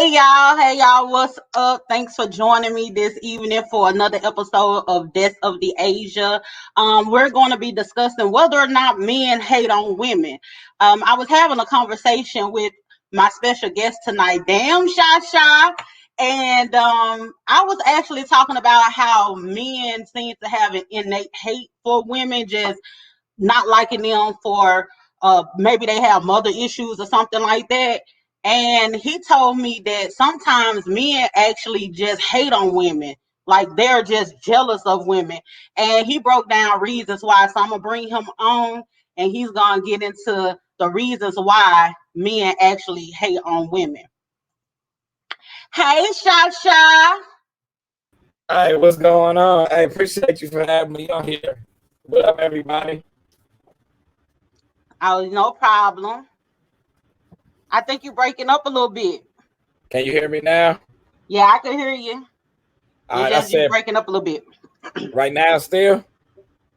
Hey y'all, what's up? Thanks for joining me this evening for another episode of Death of the Asia. We're going to be discussing whether or not men hate on women. I was having a conversation with my special guest tonight, Damn ShaSha, and I was actually talking about how men seem to have an innate hate for women, just not liking them for maybe they have mother issues or something like that. And he told me that sometimes men actually just hate on women, like they're just jealous of women. And he broke down reasons why. So I'm gonna bring him on, and he's gonna get into the reasons why men actually hate on women. Hey, Shasha. Hey, what's going on? I appreciate you for having me on here. What up, everybody? Oh, no problem. I think you're breaking up a little bit. Can you hear me now? Yeah, I can hear you. All It's right, I just you said breaking up a little bit. right now still.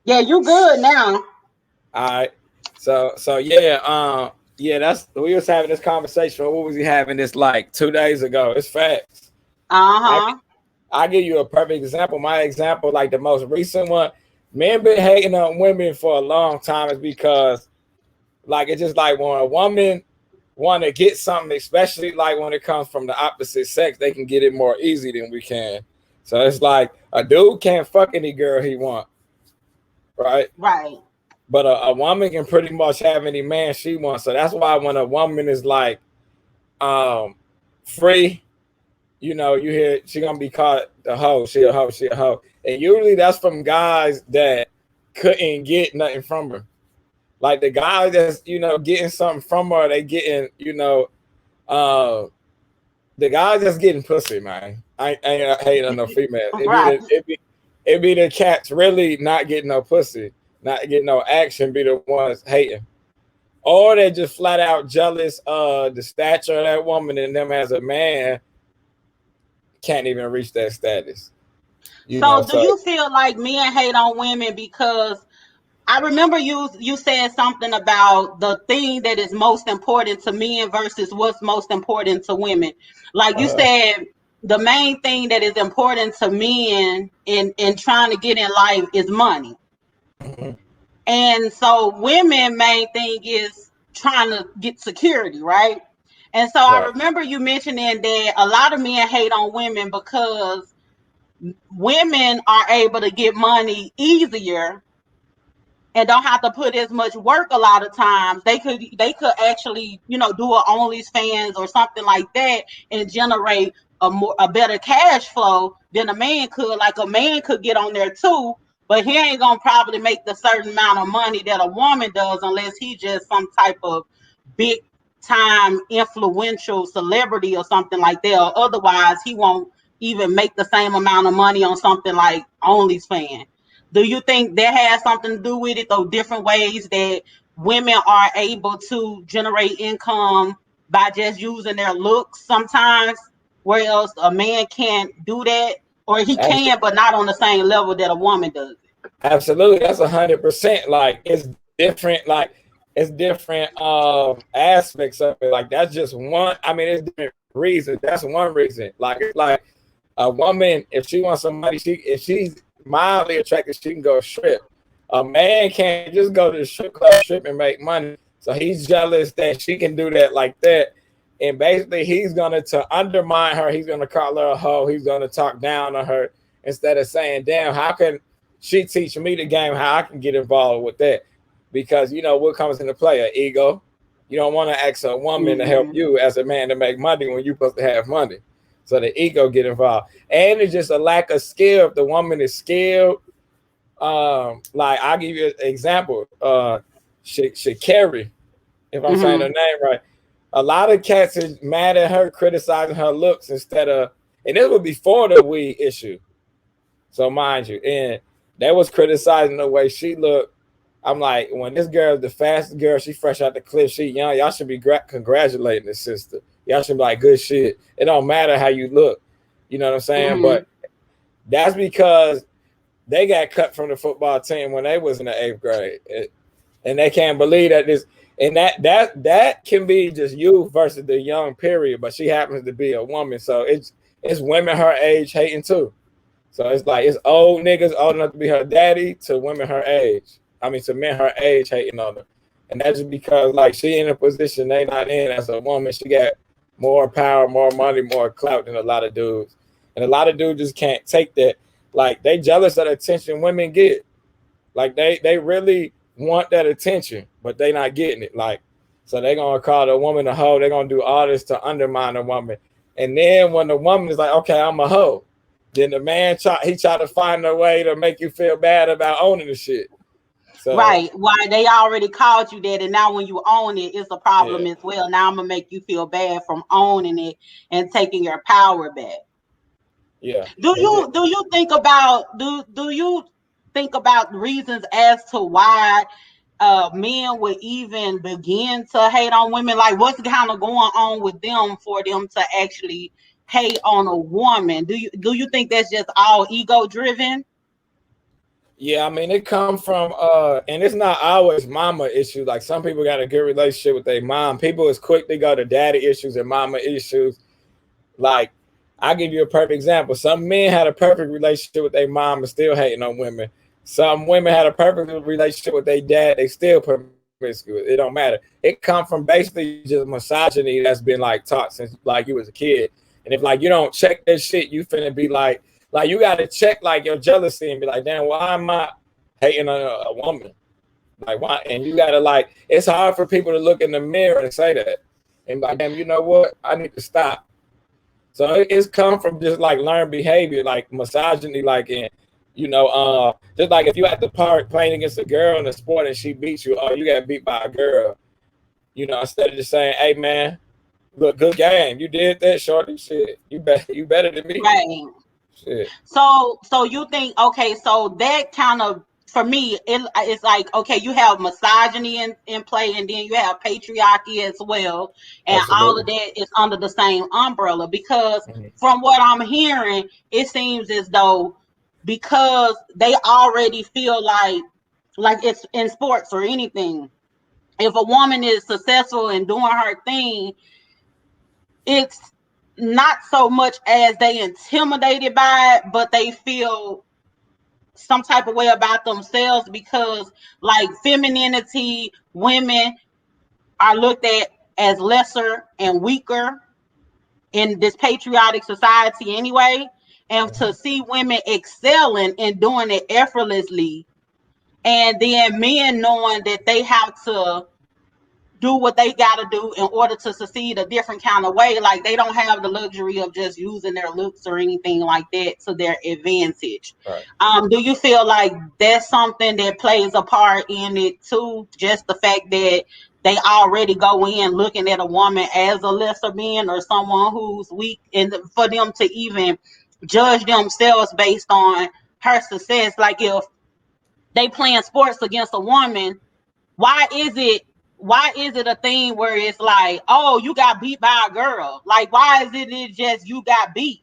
Yeah, you good now. All right. So yeah, yeah, that's we was having this conversation. What was he having this like 2 days ago? It's facts. I Uh-huh. I give you a perfect example. My example, like the most recent one, men been hating on women for a long time is because like it's just like when a woman want to get something, especially like when it comes from the opposite sex, they can get it more easy than we can. So it's like a dude can't fuck any girl he want, right? Right. But a woman can pretty much have any man she wants. So that's why when a woman is like um free, you hear she gonna be called the hoe, she a hoe, she a hoe. And usually that's from guys that couldn't get nothing from her. Like the guy that's getting something from her, they getting uh the guys that's getting pussy, man. I ain't hating on no females. Right. It be the cats really not getting no pussy, not getting no action. Be the ones hating, or they just flat out jealous of the stature of that woman and them as a man can't even reach that status. So do So you feel like men hate on women because I remember you said something about the thing that is most important to men versus what's most important to women. Like you uh, said, the main thing that is important to men in trying to get in life is money. mhm, And so women main thing is trying to get security, right? And so I right. remember you mentioning that a lot of men hate on women because women are able to get money easier and don't have to put as much work a lot of times. They could actually, do a OnlyFans or something like that and generate a better cash flow than a man could. Like a man could get on there too, but he ain't gonna probably make the certain amount of money that a woman does unless he just some type of big time influential celebrity or something like that. Or otherwise he won't even make the same amount of money on something like OnlyFans. Do you think that has something to do with it, though? Different ways that women are able to generate income by just using their looks sometimes, whereas a man can't do that, or he can, but not on the same level that a woman does it. Absolutely, that's 100%. Like it's different. Like it's different aspects of it. Like that's just one. I mean, it's different reasons. That's one reason. Like it's like a woman, if she wants somebody, if she's mildly attractive, she can go strip. A man can't just go to the strip club, strip and make money. So he's jealous that she can do that like that. And basically, he's gonna to undermine her. He's gonna call her a hoe. He's gonna talk down on her instead of saying, "Damn, how can she teach me the game? How I can get involved with that?" Because what comes into play, an ego. You don't want to ask a woman to help Mm-hmm. you as a man to make money when you're supposed to have money. So the ego get involved, and it's just a lack of skill. If the woman is skilled, like I'll give you an example. Shakari, if I'm saying her Mm-hmm. name right, a lot of cats is mad at her, criticizing her looks instead of, and this was before the weed issue. So mind you, and they was criticizing the way she looked. I'm like, when this girl, the fastest girl, she fresh out the cliff, she young. Y'all should be congratulating this sister. Y'all should be like, good shit. It don't matter how you look. You know what I'm saying? Mm-hmm. But that's because they got cut from the football team when they was in the 8th grade. and they can't believe that this and that can be just you versus the young period, but she happens to be a woman, so it's women her age hating too. So it's like it's old niggas old enough to be her daddy to women her age. I mean to men her age hating on her. And that's just because like she in a position they not in as a woman. She got more power, more money, more clout than a lot of dudes. And a lot of dudes just can't take that. Like they jealous of the attention women get. Like they really want that attention, but they not getting it. Like so they gonna call the woman a hoe. They gonna do all this to undermine the woman. And then when the woman is like, okay, I'm a hoe, then the man try to find a way to make you feel bad about owning the shit. So Right. Why they already called you that, and now when you own it, it's a yeah, problem as well. Now I'm gonna make you feel bad from owning it and taking your power back. yeah. Do you think about do you think about reasons as to why men would even begin to hate on women? Like what's kind of going on with them for them to actually hate on a woman? Do you think that's just all ego driven? Yeah, I mean it come from and it's not always mama issues. Like some people got a good relationship with their mom. People is quick to go to daddy issues and mama issues. Like I'll give you a perfect example. Some men had a perfect relationship with their mom and still hating on women. Some women had a perfect relationship with their dad, they still promiscuous. It don't matter. It come from basically just misogyny that's been like taught since like you was a kid. And if like you don't check that shit, you finna be like you gotta check like your jealousy and be like, damn, why am I hating on a woman? Like why? And you gotta like, it's hard for people to look in the mirror and say that. And like, damn, you know what? I need to stop. So it's come from just like learned behavior, like misogyny, like in, just like if you at the park playing against a girl in a sport and she beats you, oh, you got beat by a girl. Instead of just saying, hey man, look, good game. You did that, shorty. Shit. You better than me. Right. Shit. So you think, okay, so that kind of, for me, it's like, okay, you have misogyny in play, and then you have patriarchy as well, and all of Absolutely. that is under the same umbrella. Because Mhm. from what I'm hearing, it seems as though because they already feel like it's in sports or anything. If a woman is successful in doing her thing, it's not so much as they intimidated by it, but they feel some type of way about themselves because like femininity, women are looked at as lesser and weaker in this patriotic society anyway. And to Mhm. see women excelling and doing it effortlessly, and then men knowing that they have to do what they got to do in order to succeed a different kind of way. Like they don't have the luxury of just using their looks or anything like that to their advantage. Right. Do you feel like that's something that plays a part in it too? Just the fact that they already go in looking at a woman as a lesser being or someone who's weak, and for them to even judge themselves based on her success. Like if they playing sports against a woman, why is it why is it a thing where it's like, oh, you got beat by a girl? Like, why is it just you got beat?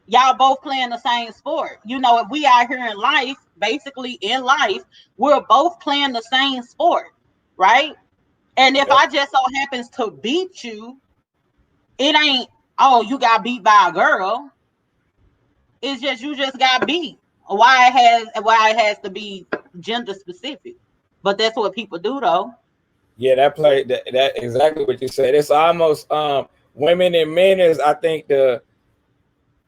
Y'all both playing the same sport. If we out here in life, basically in life, we're both playing the same sport, right? And if Yep. I just so happens to beat you, it ain't, oh, you got beat by a girl. It's just you just got beat. Why it has to be gender specific. But that's what people do though. Yeah, that exactly what you said. It's almost women and men is, I think,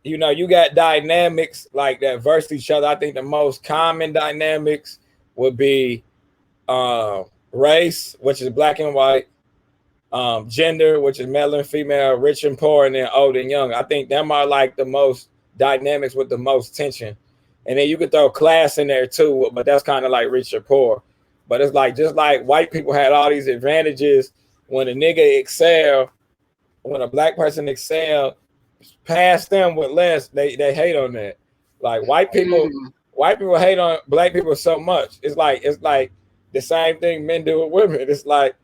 you got dynamics like that versus each other. I think the most common dynamics would be race, which is black and white, gender, which is male and female, rich and poor, and then old and young. I think them are like the most dynamics with the most tension. And then you could throw class in there too, but that's kind of like rich or poor. But it's like just like white people had all these advantages when a nigga excel, when a black person excel past them with less, they hate on that. Like Mm. white people hate on black people so much. It's like the same thing men do with women. It's like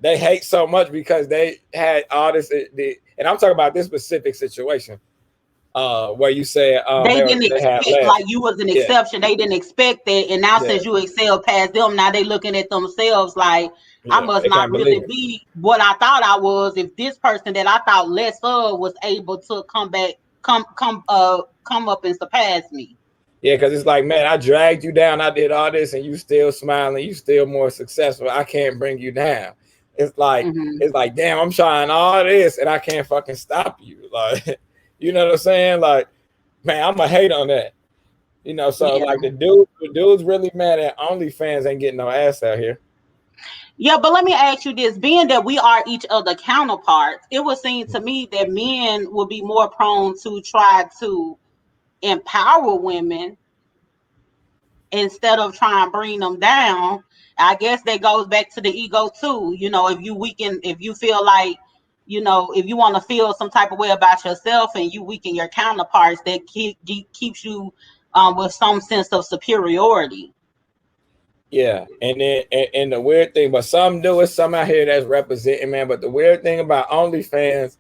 they hate so much because they had all this. And I'm talking about this specific situation. where you said They didn't they had expect, less. like you was an Yeah, exception. They didn't expect that, and now yeah, since you excel past them, now they looking at themselves like I yeah. must They not can't believe really it. be what I thought I was. If this person that I thought less of was able to come back, come up and surpass me. Yeah, because it's like, man, I dragged you down. I did all this, and you still smiling. You still more successful. I can't bring you down. Hmm. It's like, damn, I'm trying all this, and I can't fucking stop you. Like, you know what I'm saying? Like, man, I'm a hate on that. You know, so Yeah, like the dudes really mad at OnlyFans ain't getting no ass out here. yeah. But let me ask you this: being that we are each other counterparts, it would seem to me that men will be more prone to try to empower women instead of trying to bring them down. I guess that goes back to the ego too. If you weaken, if you feel like, if you want to feel some type of way about yourself and you weaken your counterparts, that keeps you with some sense of superiority. Yeah, and then and the weird thing, but some do it, some out here that's representing, man. But the weird thing about OnlyFans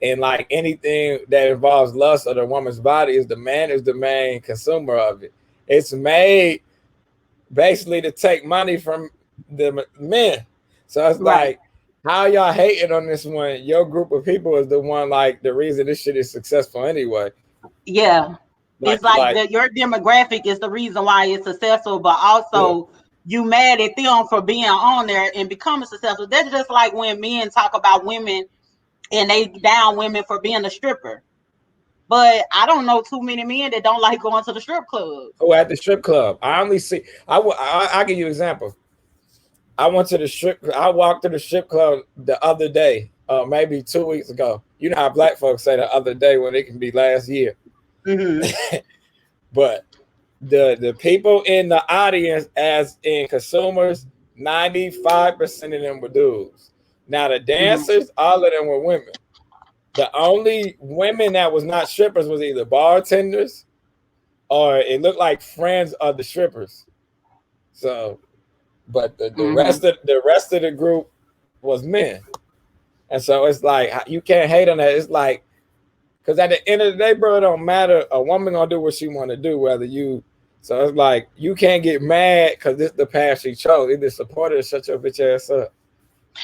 and like anything that involves lust of the woman's body is the man is the main consumer of it. It's made basically to take money from the men. So it's Right. like, how y'all hating on this one? Your group of people is the one like the reason this shit is successful anyway. Yeah. It's like Like that your demographic is the reason why it's successful, but yeah, also you mad at them for being on there and becoming successful. That's just like when men talk about women and they down women for being a stripper. But I don't know too many men that don't like going to the strip clubs. who at the strip club? I only see. I give you an example. I went to the strip. I walked to the strip club the other day, maybe 2 weeks ago. You know how black folks say the other day when it can be last year. Hmm. But the people in the audience, as in consumers, 95% of them were dudes. Now the Hmm. dancers, all of them were women. The only women that was not strippers was either bartenders or it looked like friends of the strippers. So, but Hmm. the rest of the group was men. And so it's like you can't hate on that. It's like because at the end of the day, bro, it don't matter. A woman gonna do what she want to do, whether you. So it's like you can't get mad because this the path she chose. Either support it or shut your bitch ass up.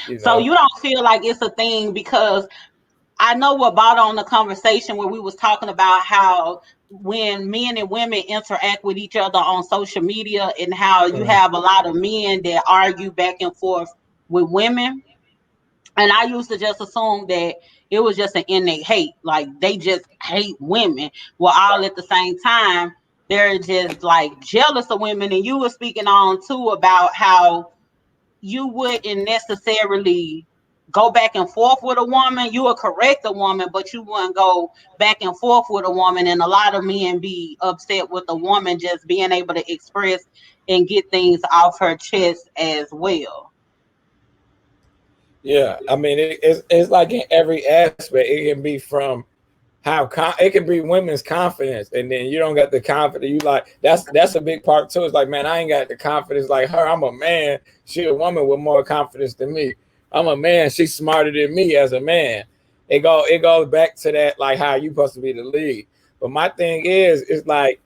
You So know. you don't feel like it's a thing because I know what brought on the conversation where we was talking about how when men and women interact with each other on social media and how you Mhm. have a lot of men that argue back and forth with women. And I used to just assume that it was just an innate hate, like they just hate women. Well, all at the same time, they're just like jealous of women. And you were speaking on too about how you wouldn't necessarily go back and forth with a woman. You would correct a woman, but you wouldn't go back and forth with a woman. And a lot of men be upset with a woman just being able to express and get things off her chest as well. Yeah, I mean it's like in every aspect. It can be from it can be women's confidence, and then you don't got the confidence. You like that's a big part too. It's like, man, I ain't got the confidence like her. I'm a man. She a woman with more confidence than me. I'm a man. She's smarter than me as a man. It goes back to that like how you supposed to be the lead. But my thing is, it's like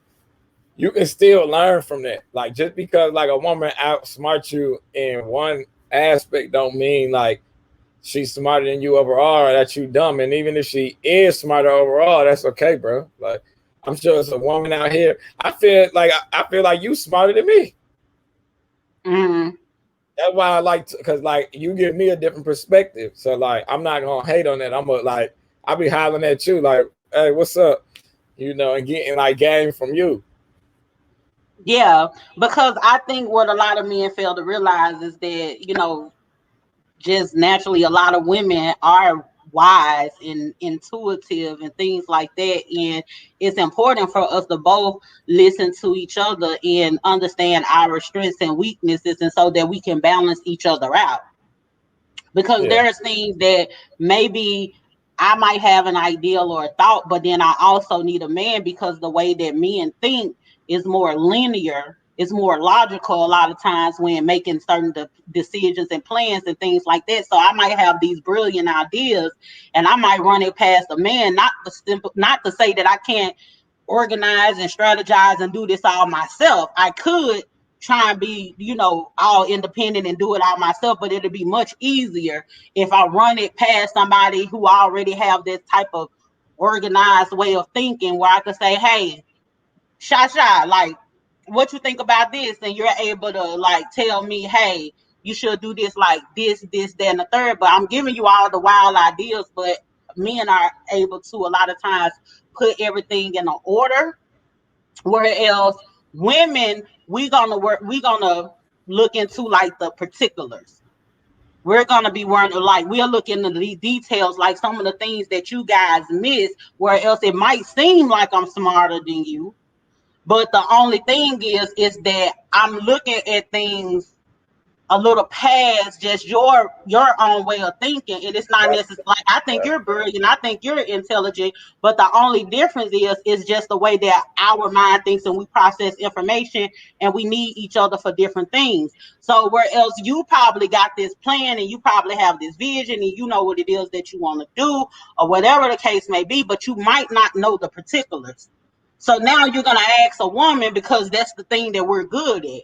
you can still learn from that. Like just because like a woman outsmarts you in one aspect don't mean like she's smarter than you overall or that you dumb. And even if she is smarter overall, that's okay, bro. Like I'm sure it's a woman out here. I feel like you smarter than me. Mm-hmm. That's why I like because like you give me a different perspective. So like I'm not gonna hate on that. I'm gonna like I'll be hollering at you like, hey, what's up? You know, and getting like game from you. Yeah, because I think what a lot of men fail to realize is that, just naturally a lot of women are wise and intuitive and things like that. And it's important for us to both listen to each other and understand our strengths and weaknesses, and so that we can balance each other out. Because Yeah. there's things that maybe I might have an ideal or a thought, but then I also need a man because the way that men think is more linear It's more logical a lot of times when making certain decisions and plans and things like that. So I might have these brilliant ideas, and I might run it past a man. Not to say that I can't organize and strategize and do this all myself. I could try and be, all independent and do it all myself, but it'll be much easier if I run it past somebody who already have this type of organized way of thinking, where I could say, hey, ShaSha, like, what you think about this? And you're able to like tell me, hey, you should do this, like this, that, and the third. But I'm giving you all the wild ideas, but men are able to a lot of times put everything in an order. Whereas women, we gonna look into like the particulars. We're gonna be worrying, like we'll look into the details, like some of the things that you guys miss, where else it might seem like I'm smarter than you. But the only thing is that I'm looking at things a little past just your own way of thinking. And it's not necessarily like I think you're brilliant, I think you're intelligent, but the only difference is just the way that our mind thinks and we process information, and we need each other for different things. So whereas you probably got this plan and you probably have this vision and you know what it is that you want to do or whatever the case may be, but you might not know the particulars. So now you're gonna ask a woman because that's the thing that we're good at.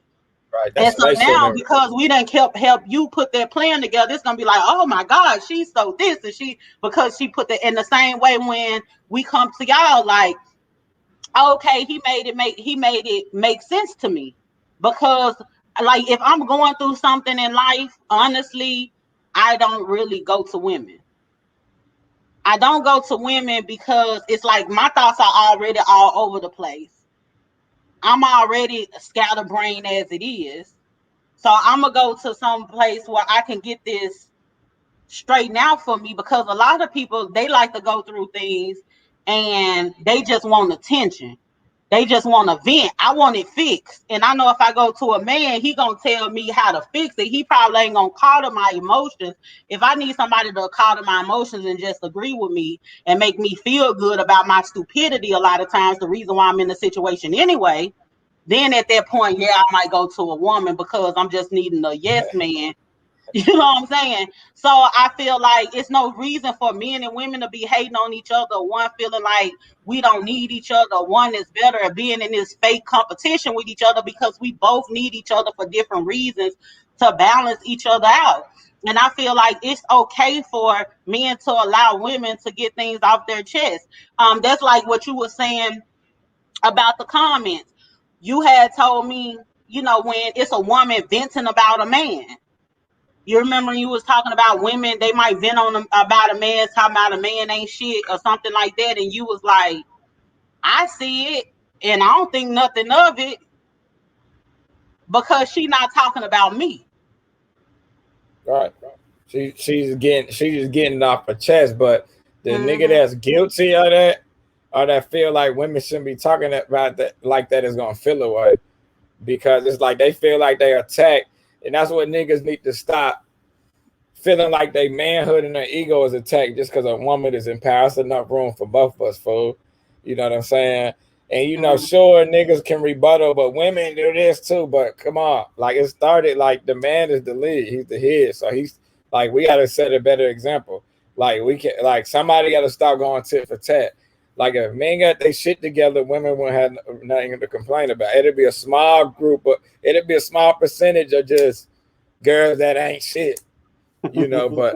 Right. And That's so now, stationary. because we done kept help you put that plan together, it's gonna be like, oh my God, she's so this, and she because she put that in the same way when we come to y'all, like, okay, he made it make sense to me. Because like if I'm going through something in life, honestly, I don't really go to women. I don't go to women because it's like my thoughts are already all over the place. I'm already scatterbrained as it is. So I'm gonna go to some place where I can get this straightened out for me, because a lot of people, they like to go through things and they just want attention. They just want to vent. I want it fixed. And I know if I go to a man, he gonna tell me how to fix it. He probably ain't gonna call to my emotions. If I need somebody to call to my emotions and just agree with me and make me feel good about my stupidity, a lot of times the reason why I'm in the situation anyway, then at that point, yeah, I might go to a woman because I'm just needing a yes man. You know what I'm saying? So I feel like it's no reason for men and women to be hating on each other. One feeling like we don't need each other. One is better at being in this fake competition with each other, because we both need each other for different reasons to balance each other out. And I feel like it's okay for men to allow women to get things off their chest. That's like what you were saying about the comments. You had told me, when it's a woman venting about a man. You remember you was talking about women, they might vent on them about a man, talking about a man ain't shit or something like that, and you was like, I see it, and I don't think nothing of it because she not talking about me. Right. She's just getting off her chest, but the nigga Mm-hmm. that's guilty of that, or that feel like women shouldn't be talking about that like that, is gonna feel away, because it's like they feel like they attacked, and that's what niggas need to stop feeling like their manhood and their ego is attacked just because a woman is in power. That's enough room for both of us, fool. You know what I'm saying? And Mm-hmm. sure, niggas can rebuttal, but women do this too. But come on, like it started like the man is the lead, he's the head, so he's like we gotta set a better example. Like we can, like somebody gotta stop going tit for tat. Like if men got their shit together, women won't have nothing to complain about. It'll be a small group, but it'll be a small percentage of just girls that ain't shit, but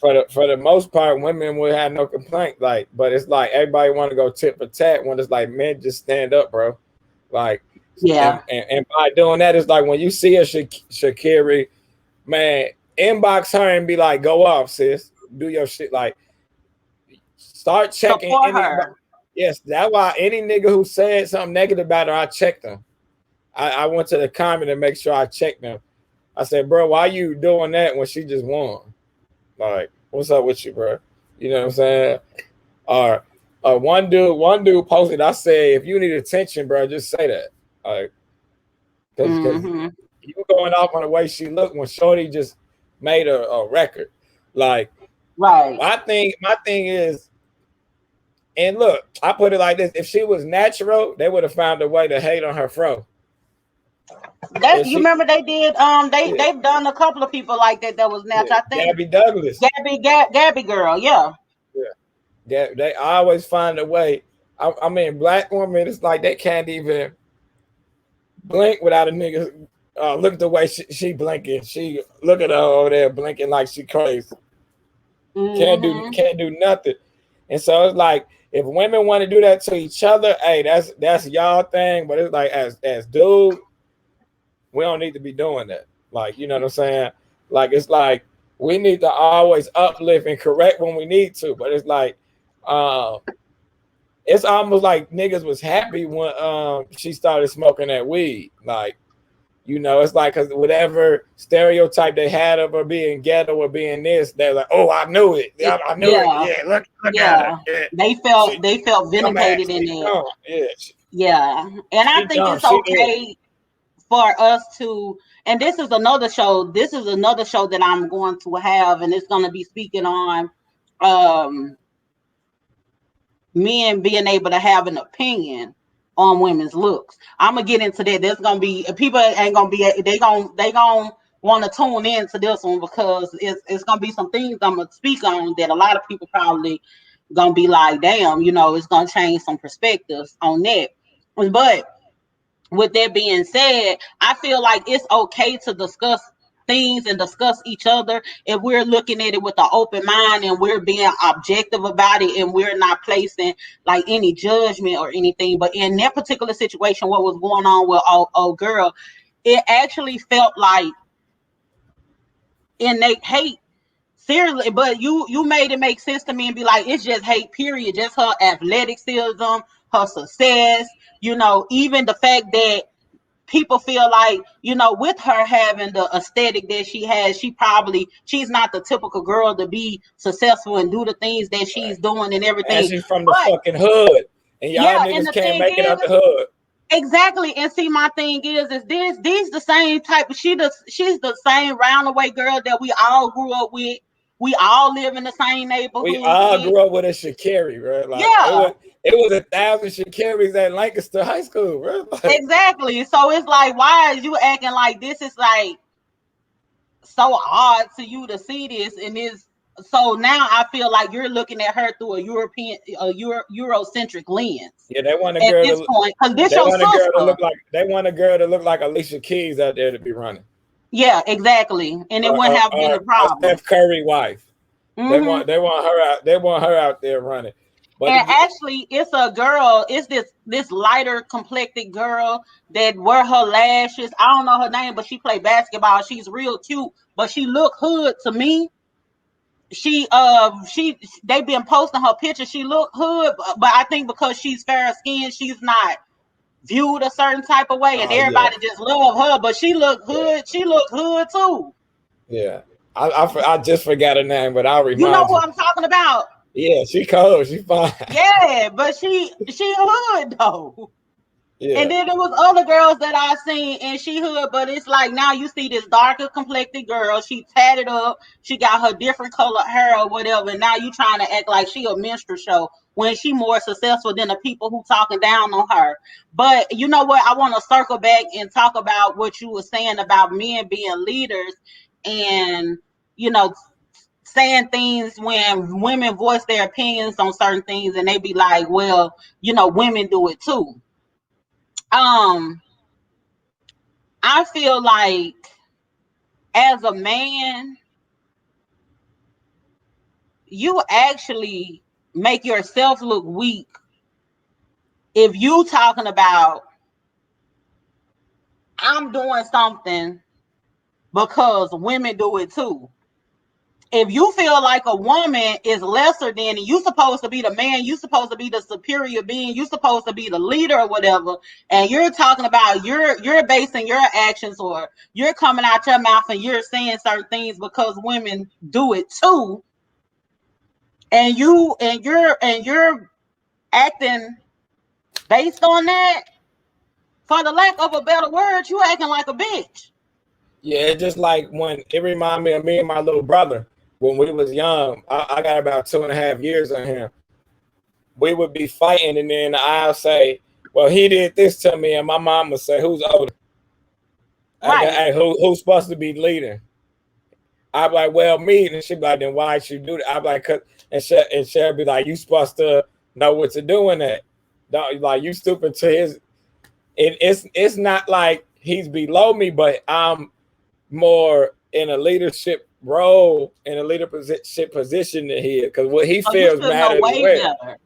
for the most part, women would have no complaint. Like, but it's like everybody want to go tit for tat when it's like men just stand up, bro. Like, Yeah. and by doing that, it's like when you see a Shakiri, man, inbox her and be like, "Go off, sis, do your shit." Like, start checking Support any. her. Yes, that's why any nigga who said something negative about her, I checked them. I went to the comment and make sure I checked them. I said, bro, why you doing that when she just won? Like, what's up with you, bro? You know what I'm saying? Or one dude posted. I said, if you need attention, bro, just say that. Like, because Mm-hmm. you going off on the way she looked when Shorty just made a record. Like, Right. my thing is, and look, I put it like this: if she was natural, they would have found a way to hate on her fro. That And you she, remember they did yeah, they've done a couple of people like that was yeah, snatched. I think Gabby Douglas. Gabby girl, yeah. Yeah, they always find a way. I mean, black women, it's like they can't even blink without a nigga look at the way she blinking. She look at her over there blinking like she crazy. Hmm. Can't do nothing. And so it's like if women want to do that to each other, hey, that's y'all thing. But it's like as dude, we don't need to be doing that. Like, you know what I'm saying? Like it's like we need to always uplift and correct when we need to. But it's like uh, it's almost like niggas was happy when she started smoking that weed. Like, you know, it's like because whatever stereotype they had of her being ghetto or being this, they're like, oh, I knew it. I knew it. Yeah, Yeah, look at her. yeah. Yeah, They she felt dumbass. vindicated in She it. dumb. Yeah, Yeah. And I she think dumb. it's She knew it. okay for us to, and this is another show that I'm going to have, and it's going to be speaking on um men being able to have an opinion on women's looks. I'm gonna get into that. There's gonna be people ain't gonna be they gonna want to tune in to this one because it's gonna be some things I'm gonna speak on that a lot of people probably gonna be like, damn, it's gonna change some perspectives on that. But with that being said, I feel like it's okay to discuss things and discuss each other if we're looking at it with an open mind and we're being objective about it and we're not placing like any judgment or anything. But in that particular situation, what was going on with old girl, it actually felt like innate hate. Seriously, but you made it make sense to me and be like, it's just hate, period. Just her athleticism, her success, even the fact that people feel like, with her having the aesthetic that she has, she's not the typical girl to be successful and do the things that she's Right. doing and And everything. she's from the But fucking hood, and y'all yeah, and niggas the can't thing make it out the is, hood. exactly. And see, my thing is this these the same type of she's the same roundaway girl that we all grew up with. We all live in the same We neighborhood all with. grew up with a Shakiri, bro. Like Yeah, it was 1,000 Shakiris at Lancaster High School, bro. Like, exactly. So it's like, why are you acting like this is like so odd to you to see this and this? So now I feel like you're looking at her through Eurocentric lens yeah, they want a at girl this to point because this they your want a girl to sister. look like they want a girl to look like Alicia Keys out there to be running, Yeah, exactly, and it wouldn't have been or a a problem. Steph Curry wife. Hmm. They want her out. They want her out there running. But And actually, it's a girl. It's this lighter complected girl that wear her lashes. I don't know her name, but she play basketball. She's real cute, but she look hood to me. She they been posting her picture. She look hood, but I think because she's fair skinned, she's not viewed a certain type of way, and oh yeah, everybody just love her. But she look yeah, hood. She look hood too. yeah. I just forgot her name, but I'll You know remind who you. I'm talking about? Yeah, she cold. She fine. Yeah, but she hood though. And Yeah, then there was other girls that I seen and she hood, but it's like now you see this darker complected girl. She tatted up. She got her different color hair or whatever. And now you trying to act like she a minstrel show when she more successful than the people who talking down on her. But you know what? I want to circle back and talk about what you were saying about men being leaders and you know saying things when women voice their opinions on certain things and they be like, well, women do it too. Um, I feel like as a man, you actually make yourself look weak if you talking about I'm doing something because women do it too. If you feel like a woman is lesser than and you supposed to be the man, you supposed to be the superior being, you supposed to be the leader or whatever, and you're talking about you're basing your actions or you're coming out your mouth and you're saying certain things because women do it too, and you're acting based on that, for the lack of a better word, you acting like a bitch. yeah. It's just like when it reminded me and my little brother when we was young. I got about 2.5 years on him. We would be fighting, and then I'll say, "Well, he did this to me," and my mom would say, "Who's older?" I got, Right. hey, who's supposed to be leading? I'm like, well, me. And she be like, then why should you do that? I'm like, cause and she'll be like, you supposed to know what to do in that. Don't like you stupid to his. It's not like he's below me, but I'm more in a leadership role in a leadership position than he is because what he So you feels should know matters as way well. better.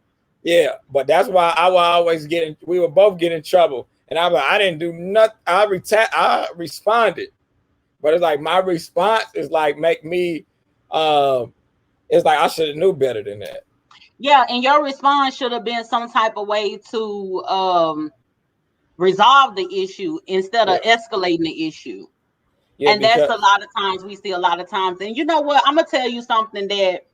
Yeah, but that's why I will always get in. We would both get in trouble, and I'm like, I didn't do nothing. I responded, but it's like my response is like make me. It's like I should have knew better than that. Yeah, and your response should have been some type of way to resolve the issue instead Yeah, of escalating the issue. yeah, And that's because a lot of times we see a lot of times. And you know what? I'm gonna tell you something that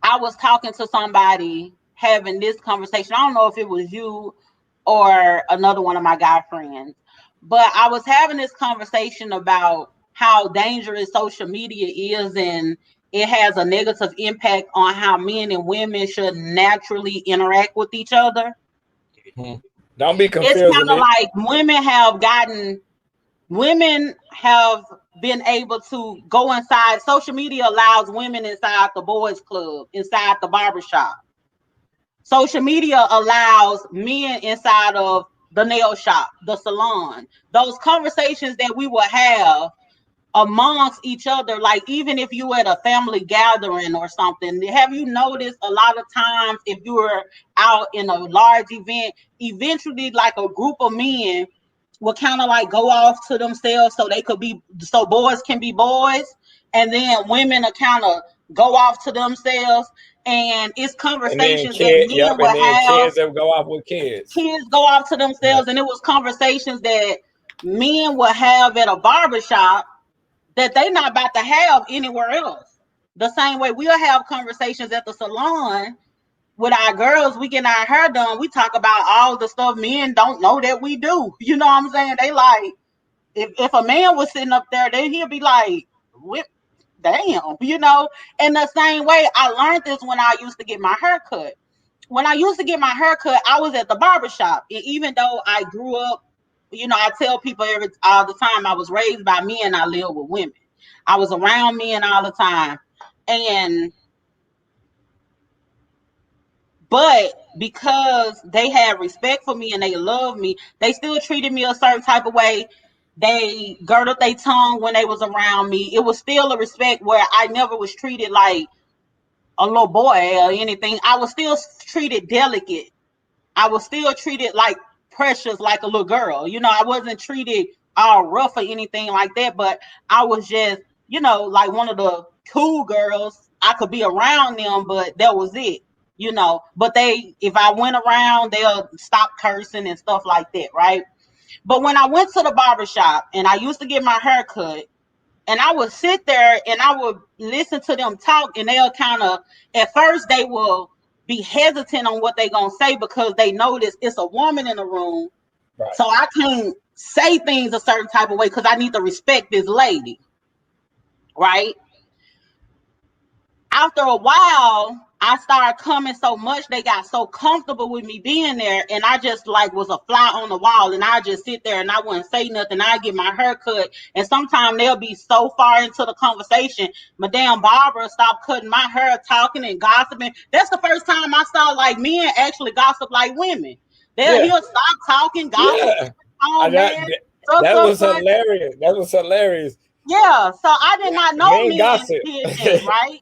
I was talking to somebody having this conversation. I don't know if it was you or another one of my guy friends, but I was having this conversation about how dangerous social media is and it has a negative impact on how men and women should naturally interact with each other. don't be It's confusing kind of it. like women have been able to go inside. Social media allows women inside the boys club, inside the barbershop. Social media allows men inside of the nail shop, the salon. Those conversations that we will have amongst each other, like even if you at a family gathering or something, have you noticed a lot of times if you're out in a large event, eventually like a group of men will kind of like go off to themselves so they could be so boys can be boys, and then women are kind of go off to themselves, and it's And then conversations that kid, men yep, and will then have, kids that go off with kids. kids go off to Yeah. themselves, and it was conversations that men will have at a barbershop that they not about to have anywhere else. The same way we'll have conversations at the salon with our girls, we get our hair done. We talk about all the stuff men don't know that we do. You know what I'm saying? They like, if a man was sitting up there, then he'll be like, whip, damn, you know. In the same way, I learned this when I used to get my hair cut. When I used to get my hair cut, I was at the barbershop. And even though I grew up, you know, I tell people all the time I was raised by men, I lived with women. I was around men all the time. And but because they had respect for me and they loved me, they still treated me a certain type of way. They girded their tongue when they was around me. It was still a respect where I never was treated like a little boy or anything. I was still treated delicate. I was still treated like precious, like a little girl. You know, I wasn't treated all rough or anything like that, but I was just, you know, like one of the cool girls. I could be around them, but that was it. You know, but if I went around, they'll stop cursing and stuff like that, right? But when I went to the barbershop and I used to get my hair cut, and I would sit there and I would listen to them talk, and they'll kind of, at first they will be hesitant on what they gonna say because they notice it's a woman in the room, Right. so I can't say things a certain type of way because I need to respect this lady, right? After a while, I started coming so much, they got so comfortable with me being there, and I just like was a fly on the wall, and I just sit there and I wouldn't say nothing. I get my hair cut, and sometimes they'll be so far into the conversation, Madame Barbara stopped cutting my hair, talking and gossiping. That's the first time I saw like men actually gossip like women. Yeah. He'll stop talking, gossip. Yeah. Oh I, that, man, such that such was such. hilarious. That was hilarious. Yeah, so I did not know Men men gossip. did that, right?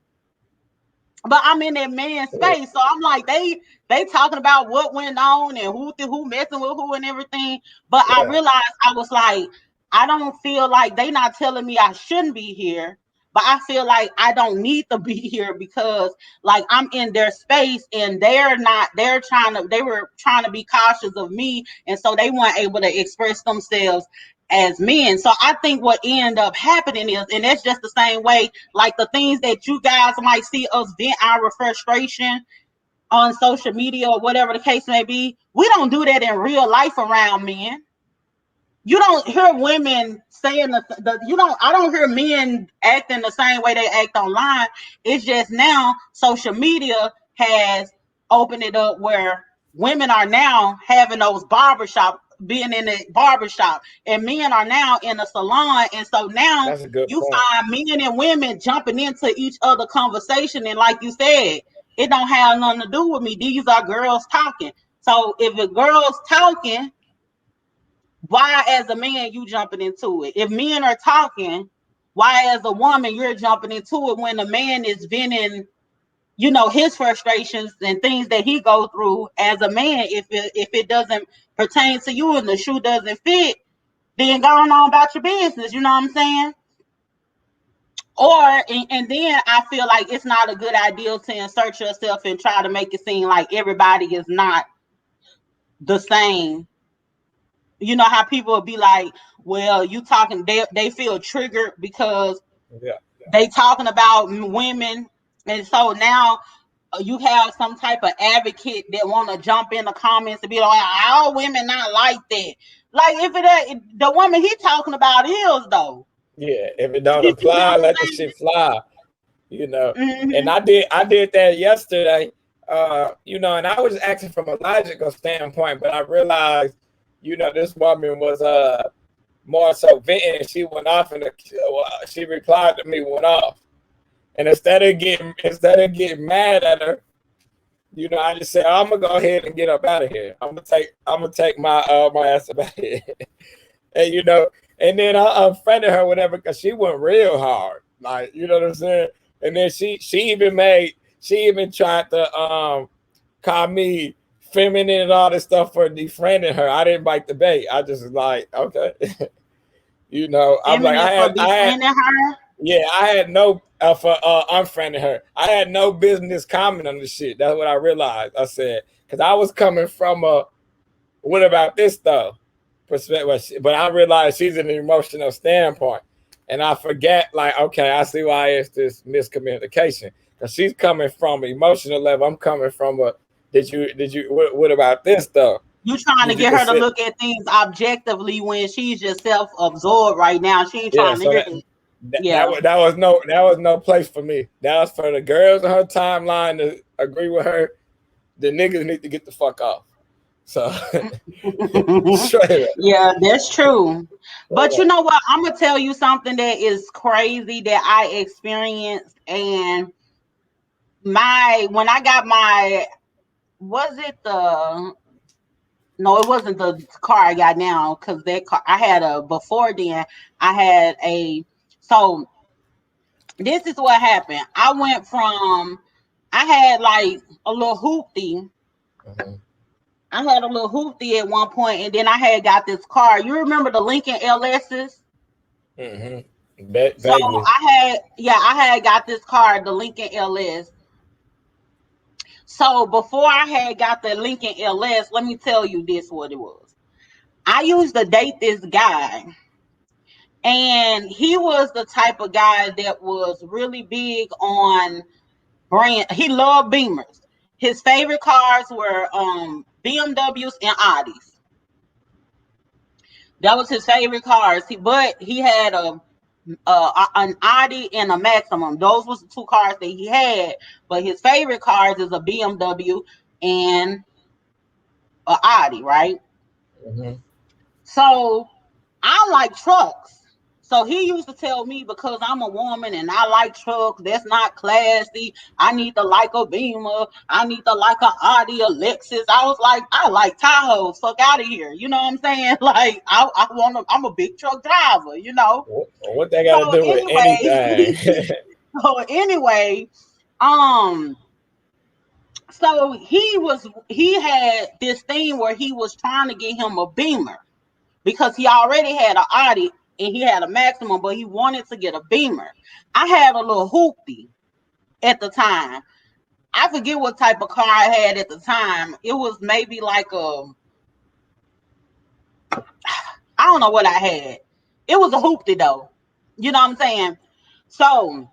But I'm in that man's space, so I'm like they talking about what went on and who messing with who and everything. But I Yeah. realized I was like, I don't feel like they not telling me I shouldn't be here, but I feel like I don't need to be here because like I'm in their space and they're not. They were trying to be cautious of me, and so they weren't able to express themselves as men. So I think what ended up happening is, and that's just the same way, like the things that you guys might see us vent our frustration on social media or whatever the case may be, we don't do that in real life around men. You don't hear women saying you don't, I don't hear men acting the same way they act online. It's just now social media has opened it up where women are now having those barbershop being in the barbershop, and men are now in a salon, and so now That's a good you point. find men and women jumping into each other conversation, and like you said, it don't have nothing to do with me. These are girls talking. So if a girl's talking, why as a man you jumping into it? If men are talking, why as a woman you're jumping into it when the man is venting, his frustrations and things that he go through as a man? If it doesn't pertain to you and the shoe doesn't fit, then go on about your business. You know what I'm saying? Or and then I feel like it's not a good idea to insert yourself and try to make it seem like everybody is not the same. You know how people will be like, well, you talking, they feel triggered because Yeah. they talking about women, and so now you have some type of advocate that want to jump in the comments and be like, all women not like that. Like if the woman he talking about is though. Yeah. If it don't You know apply, what let the I'm shit fly. You know. saying? And I did that yesterday. And I was acting from a logical standpoint, but I realized, this woman was more so venting. She went off and she replied to me, went off. And instead of getting mad at her, I just said, I'm gonna go ahead and get up out of here. I'm gonna take my ass up out of here. And and then I unfriended her, whatever, because she went real hard. Like, you know what I'm saying? And then she even tried to call me feminine and all this stuff for defriending her. I didn't bite the bait. I just was like, okay. I'm like, Feminine for befriending her. yeah, I had no for unfriending her. I had no business commenting on the shit. That's what I realized. I said, because I was coming from a what about this though perspective, but I realized she's an emotional standpoint, and I forget, like, okay, I see why it's this miscommunication, because she's coming from an emotional level. I'm coming from a did you what about this though? You trying to Did you get her to consider? look at things objectively when she's just self-absorbed right now. She ain't Yeah, trying to so hear that this. that, that, Yeah. was, that was no place for me. That was for the girls in her timeline to agree with her. The niggas need to get the fuck off. So straight up. Yeah, that's true. Straight But you up. know what? I'm gonna tell you something that is crazy that I experienced. And when I got my, was it the, no, it wasn't the car I got now, because that car I had a before then. I had a, so this is what happened. I had like a little hoopty. Mm-hmm. I had a little hoopty at one point, and then I had got this car. You remember the Lincoln LSs? Mm-hmm. So Vaguely. I had got this car, the Lincoln LS. So before I had got the Lincoln LS, let me tell you this what it was. I used to date this guy, and he was the type of guy that was really big on brand. He loved Beamers. His favorite cars were BMWs and Audis. That was his favorite cars. But he had an Audi and a Maximum. Those was the two cars that he had. But his favorite cars is a BMW and a Audi, right? Mm-hmm. So I like trucks. So he used to tell me, because I'm a woman and I like trucks, that's not classy. I need to like a Beamer. I need to like a Audi, a Lexus. I was like, I like Tahoe. Fuck out of here. You know what I'm saying? Like I'm a big truck driver. What they So got to do with anyway, anything? so anyway, um, so he had this thing where he was trying to get him a Beamer, because he already had an Audi and he had a Maximum, but he wanted to get a Beamer. I had a little hoopty at the time. I forget what type of car I had at the time. It was maybe like I don't know what I had. It was a hoopty though. You know what I'm saying? So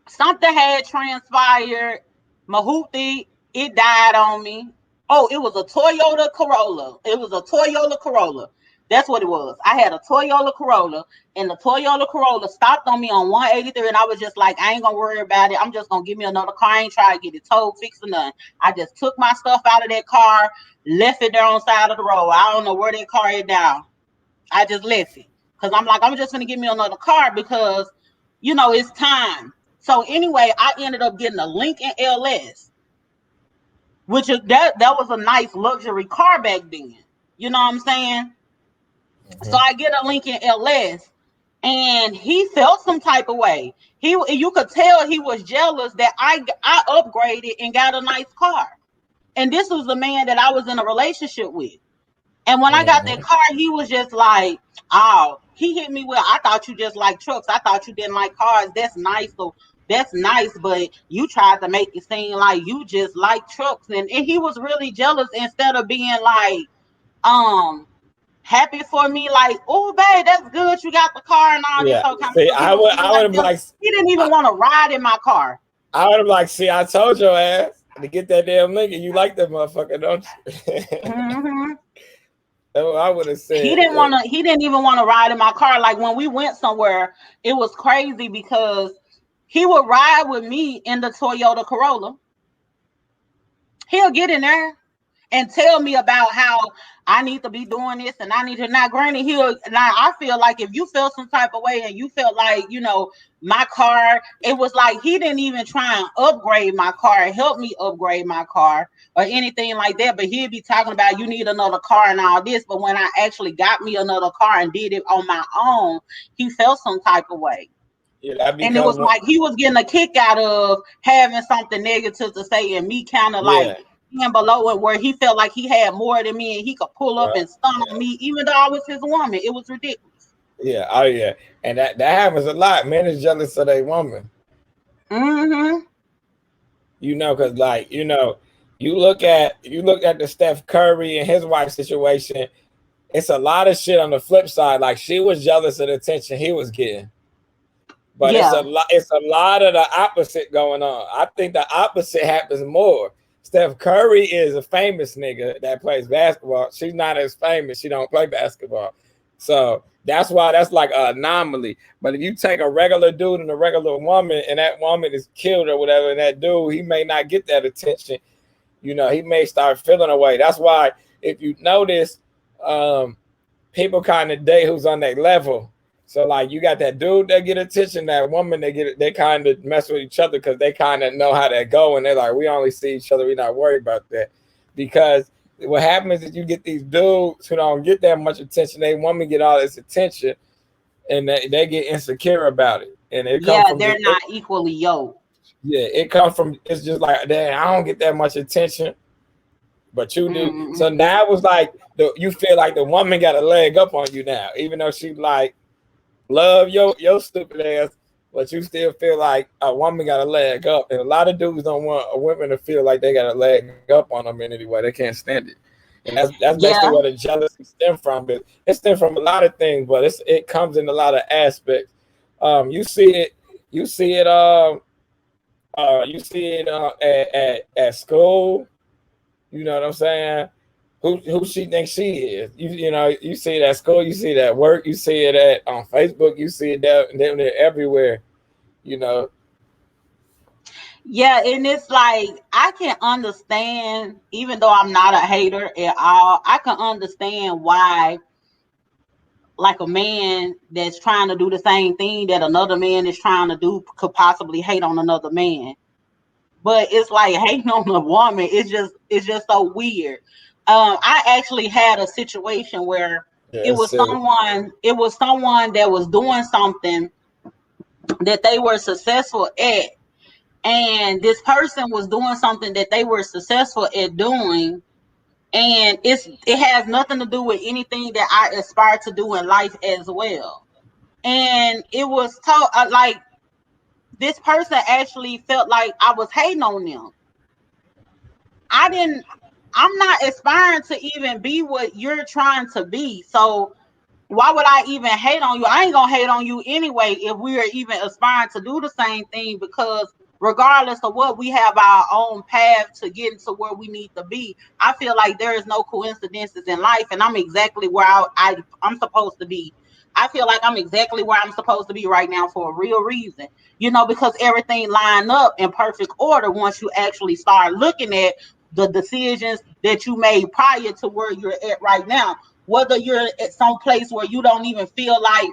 something had transpired. My hoopty, it died on me. Oh, it was a Toyota Corolla. It was a Toyota Corolla. That's what it was. I had a Toyota Corolla, and the Toyota Corolla stopped on me on 183, and I was just like, I ain't gonna worry about it. I'm just gonna give me another car. I ain't trying to get it towed, fixed, or nothing. I just took my stuff out of that car, left it there on the side of the road. I don't know where that car is now. I just left it because I'm like, I'm just gonna give me another car because it's time. So anyway, I ended up getting a Lincoln LS, which is that was a nice luxury car back then. You know what I'm saying? So I get a Lincoln LS, and he felt some type of way. You could tell he was jealous that I upgraded and got a nice car. And this was the man that I was in a relationship with. And when I got that car, he was just like, oh, he hit me with, I thought you just like trucks. I thought you didn't like cars. That's nice. So that's nice. But you tried to make it seem like you just like trucks. And he was really jealous instead of being like, um, happy for me, like, oh, babe, that's good. You got the car and all this Yeah. whole kind of See, stuff. He was really I would like have jealous. like, He didn't even want to ride in my car. I would have like, see, I told your ass to get that damn nigga. You like that motherfucker, don't you? Mm-hmm. That's what I would have He said. didn't want to. He didn't even want to ride in my car. Like when we went somewhere, it was crazy because he would ride with me in the Toyota Corolla. He'll get in there and tell me about how I need to be doing this and I need to. Now, granted, now I feel like if you felt some type of way and you felt like, my car, it was like he didn't even try and upgrade my car, help me upgrade my car or anything like that. But he'd be talking about you need another car and all this. But when I actually got me another car and did it on my own, he felt some type of way. Yeah, that And it was because like he was getting a kick out of having something negative to say, and me kind of like yeah, being below it, where he felt like he had more than me and he could pull up right, and stun on yeah, me, even though I was his woman. It was ridiculous. yeah, oh yeah, and that happens a lot. Men is jealous of their woman, Mm-hmm. because like you look at the Steph Curry and his wife situation. It's a lot of shit on the flip side. Like she was jealous of the attention he was getting. But it's Yeah. a lot of the opposite going on. I think the opposite happens more. Steph Curry is a famous nigga that plays basketball. She's not as famous. She don't play basketball. So that's why that's like an anomaly. But if you take a regular dude and a regular woman and that woman is killed or whatever, and that dude, he may not get that attention. He may start feeling away. That's why if you notice, people kind of date who's on that level. So like you got that dude that get attention, that woman they kind of mess with each other because they kind of know how that go, and they're like, we only see each other, we not worried about that. Because what happens is you get these dudes who don't get that much attention, they woman get all this attention, and they get insecure about it, and it comes Yeah, from they're not equally yoked. it's just like, damn, I don't get that much attention, but you do. Mm-hmm. So now it was like you feel like the woman got a leg up on you now, even though she like love your stupid ass, but you still feel like a woman got a leg up. And a lot of dudes don't want a woman to feel like they got a leg up on them in any way. They can't stand it. And that's basically Yeah. where the jealousy stem from. It stems from a lot of things, but it comes in a lot of aspects. You see it, you see it, at school. You know what I'm saying? Who she thinks she is. You see it at school, you see it at work, you see it on Facebook, you see it down there everywhere. You know. Yeah, and it's like I can understand, even though I'm not a hater at all, I can understand why like a man that's trying to do the same thing that another man is trying to do could possibly hate on another man. But it's like hating on a woman. It's just so weird. I actually had a situation where Yeah, it it's was silly. someone that was doing something that they were successful at, and this person was doing something that they were successful at doing, and it has nothing to do with anything that I aspire to do in life as well. And it was told like this person actually felt like I was hating on them. I didn't. I'm not aspiring to even be what you're trying to be. So why would I even hate on you? I ain't gonna hate on you anyway if we are even aspiring to do the same thing, because regardless of what, we have our own path to getting to where we need to be. I feel like there is no coincidences in life, and I'm exactly where I'm supposed to be. I feel like I'm exactly where I'm supposed to be right now for a real reason, because everything lined up in perfect order once you actually start looking at the decisions that you made prior to where you're at right now. Whether you're at some place where you don't even feel like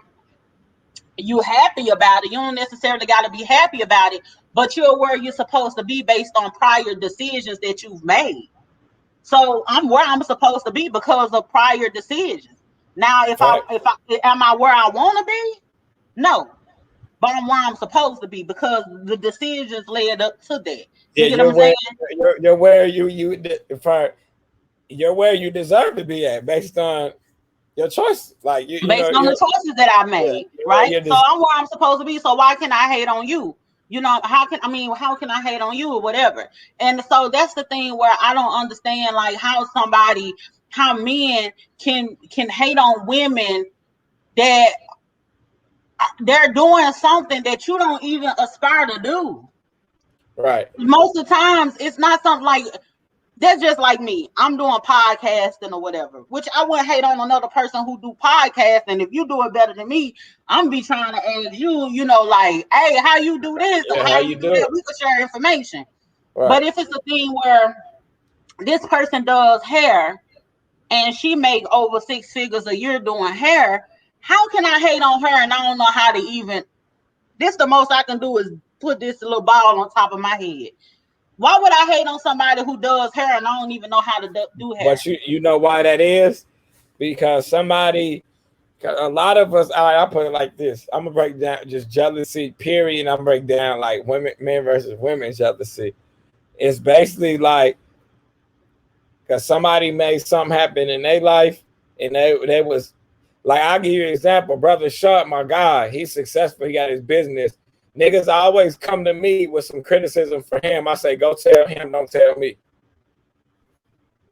you happy about it. You don't necessarily got to be happy about it, but you're where you're supposed to be based on prior decisions that you've made. So I'm where I'm supposed to be because of prior decisions. Now, Fact. if I am I where I want to be? No, but I'm where I'm supposed to be because the decisions led up to that. You Yeah, get what I'm saying? you're where for you're where you deserve to be at based on your choice. Like Based on the choices that I made, you're where right? you So deserve. I'm where I'm supposed to be. So why can I hate on you? How can I hate on you or whatever? And so that's the thing where I don't understand, like how men can hate on women that they're doing something that you don't even aspire to do. Right. Most of the times, it's not something like that's just like me. I'm doing podcasting or whatever, which I wouldn't hate on another person who do podcasting. If you do it better than me, I'm be trying to ask you, like, hey, how you do this or Yeah, how how you you do do that? it. We could share information. Right. But if it's a thing where this person does hair and she make over 6 figures a year doing hair, how can I hate on her and I don't know how to even? This the most I can do is put this little ball on top of my head. Why would I hate on somebody who does hair and I don't even know how to do hair? But you know why that is? Because a lot of us, I put it like this. I'm gonna break down just jealousy, period. And I'm gonna break down like men versus women jealousy. It's basically like because somebody made something happen in their life, and they was like, I'll give you an example. Brother Sharp, my guy, he's successful. He got his business. Niggas always come to me with some criticism for him. I say, go tell him, don't tell me.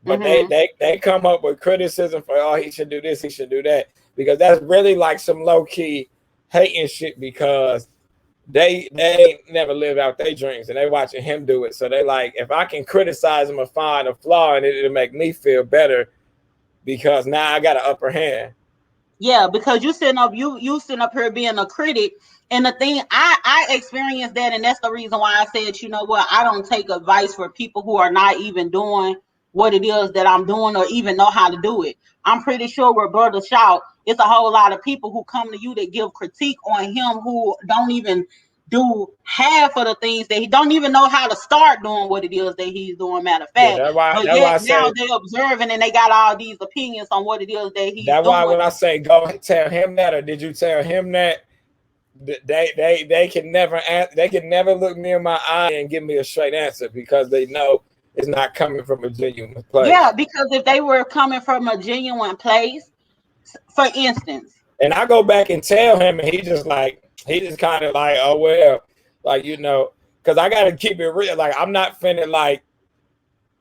But they Mm-hmm. they they come up with criticism for, oh, he should do this, he should do that, because that's really like some low key hating shit, because they ain't never lived out their dreams and they watching him do it. So they like, if I can criticize him or find a flaw in it, it'll make me feel better because now I got an upper hand. Yeah, because you sitting up here being a critic, and the thing I experienced that, and that's the reason why I said, you know what, I don't take advice for people who are not even doing what it is that I'm doing or even know how to do it. I'm pretty sure with Brother Shout, it's a whole lot of people who come to you that give critique on him who don't even do half of the things that he don't even know how to start doing what it is that he's doing, matter of Yeah, fact. But that's why yet I now say they're observing and they got all these opinions on what it is that he's that why doing. when I say go tell him that, or did you tell him that, they can never they can never look me in my eye and give me a straight answer because they know it's not coming from a genuine Yeah, place. because if they were coming from a genuine place, for instance, And I go back and tell him, and he just kind of like, oh well, like because I gotta keep it real. Like I'm not finna like,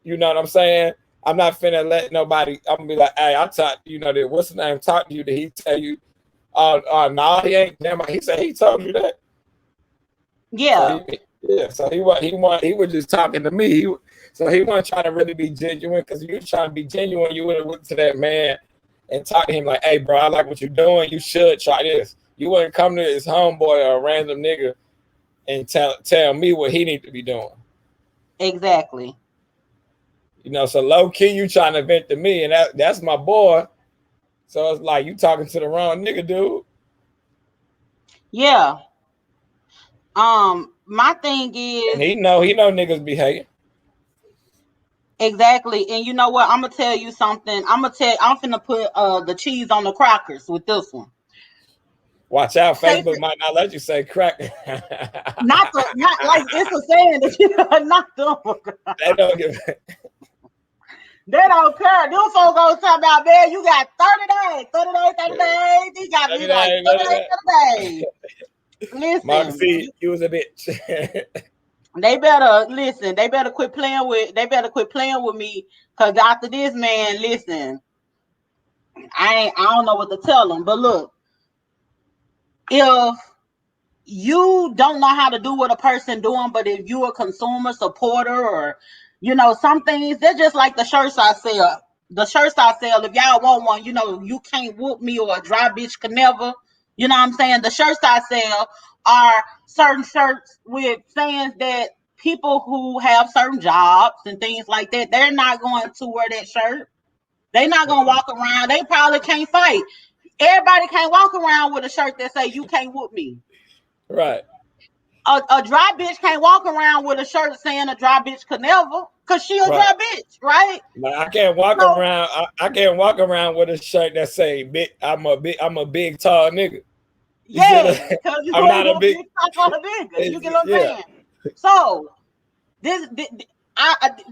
you know what I'm saying? I'm not finna let nobody. I'm gonna be like, hey, I talked, that what's the name? Talk to you? Did he tell you? No, nah, he ain't. Damn, he said he told you that. So yeah, so he was just talking to me. So he wasn't trying to really be genuine, because if you trying to be genuine, you would have went to that man and talked to him like, hey, bro, I like what you're doing. You should try this. You wouldn't come to his homeboy or a random nigga and tell me what he need to be doing. exactly. So low key, you trying to vent to me, and that's my boy. So it's like you talking to the wrong nigga, dude. Yeah. My thing And is he know niggas be hating. exactly, and you know what? I'm gonna tell you something. I'm finna put the cheese on the crackers with this one. Watch out, Say Facebook might not let you say crack. not like it's a saying that you are not doing. They don't give. They don't care. Them folks gonna talk about, man, you got 30 days, 30 days, 30 days. He got me like 30 days, 30 days. Mark Listen, C, you was a bitch. they better listen. They better quit playing with. They better quit playing with me. Cause after this, man, listen, I don't know what to tell them. But look, if you don't know how to do what a person doing, but if you a consumer supporter or some things, they're just like the shirts I sell. The shirts I sell, if y'all want one, you can't whoop me or a dry bitch can never. You know what I'm saying? The shirts I sell are certain shirts with sayings that people who have certain jobs and things like that, they're not going to wear that shirt. They're not gonna walk around. They probably can't fight. Everybody can't walk around with a shirt that say you can't whoop me. Right. A dry bitch can't walk around with a shirt saying a dry bitch could never, cause she a Right. dry bitch, right? Like I can't walk So around. I can't walk around with a shirt that say big. I'm a big tall nigga. You see what yes, I'm cause you I'm ain't not a gonna big. be on a nigga. You get what I'm Yeah. saying? So this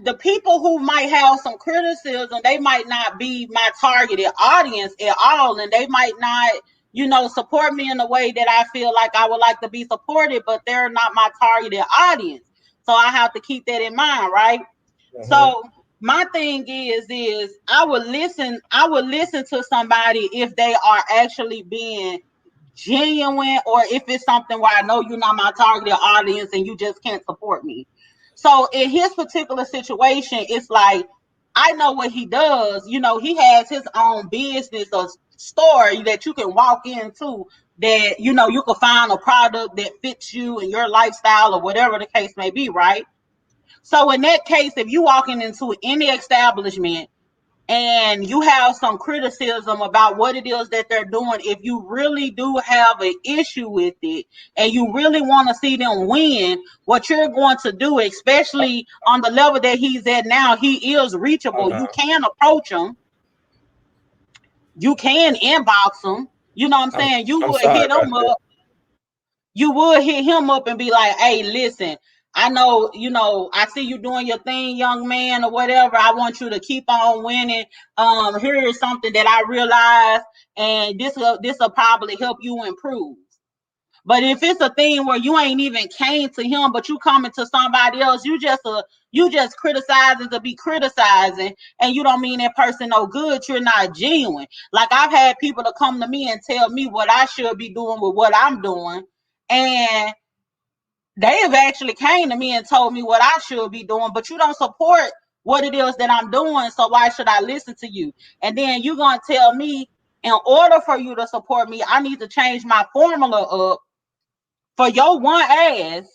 the people who might have some criticism, they might not be my targeted audience at all, and they might not, support me in the way that I feel like I would like to be supported, but they're not my targeted audience. So I have to keep that in mind, right? Mm-hmm. So my thing is I would listen to somebody if they are actually being genuine, or if it's something where I know you're not my targeted audience and you just can't support me. So in his particular situation, it's like I know what he does. He has his own business or store that you can walk into, that you can find a product that fits you and your lifestyle or whatever the case may be, right? So in that case, if you walking into any establishment and you have some criticism about what it is that they're doing, if you really do have an issue with it and you really want to see them win, what you're going to do, especially on the level that he's at now, he is reachable. You Uh, can approach him, you can inbox him. You know what I'm I'm saying? You I'm would sorry hit about him that. up you would hit him up and be like, hey, listen, I know, I see you doing your thing, young man, or whatever. I want you to keep on winning. Here is something that I realized, and this will probably help you improve. But if it's a thing where you ain't even came to him, but you coming to somebody else, you just criticizing to be criticizing, and you don't mean that person no good. You're not genuine. Like I've had people to come to me and tell me what I should be doing with what I'm doing, and they have actually came to me and told me what I should be doing, but you don't support what it is that I'm doing, so why should I listen to you? And then you're gonna tell me, in order for you to support me, I need to change my formula up for your one ass.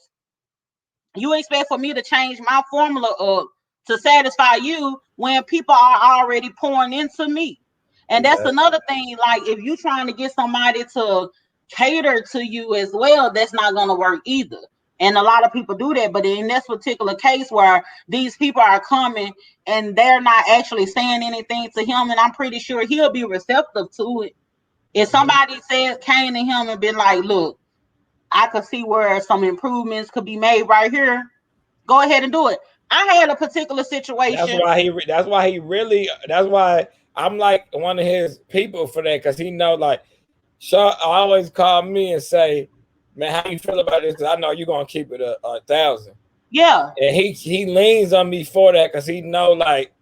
You expect for me to change my formula up to satisfy you when people are already pouring into me. And that's Exactly. another thing. Like if you trying to get somebody to cater to you as well, that's not gonna work either. And a lot of people do that, but in this particular case where these people are coming and they're not actually saying anything to him, and I'm pretty sure he'll be receptive to it. If Mm-hmm. somebody said came to him and been like, look, I could see where some improvements could be made right here, go ahead and do it. I had a particular That's situation. why he. That's why he really. That's why I'm like one of his people for that because he know like. Shaw always call me and say, "Man, how you feel about this? Because I know you're gonna keep it a thousand." Yeah, And he leans on me for that because he know like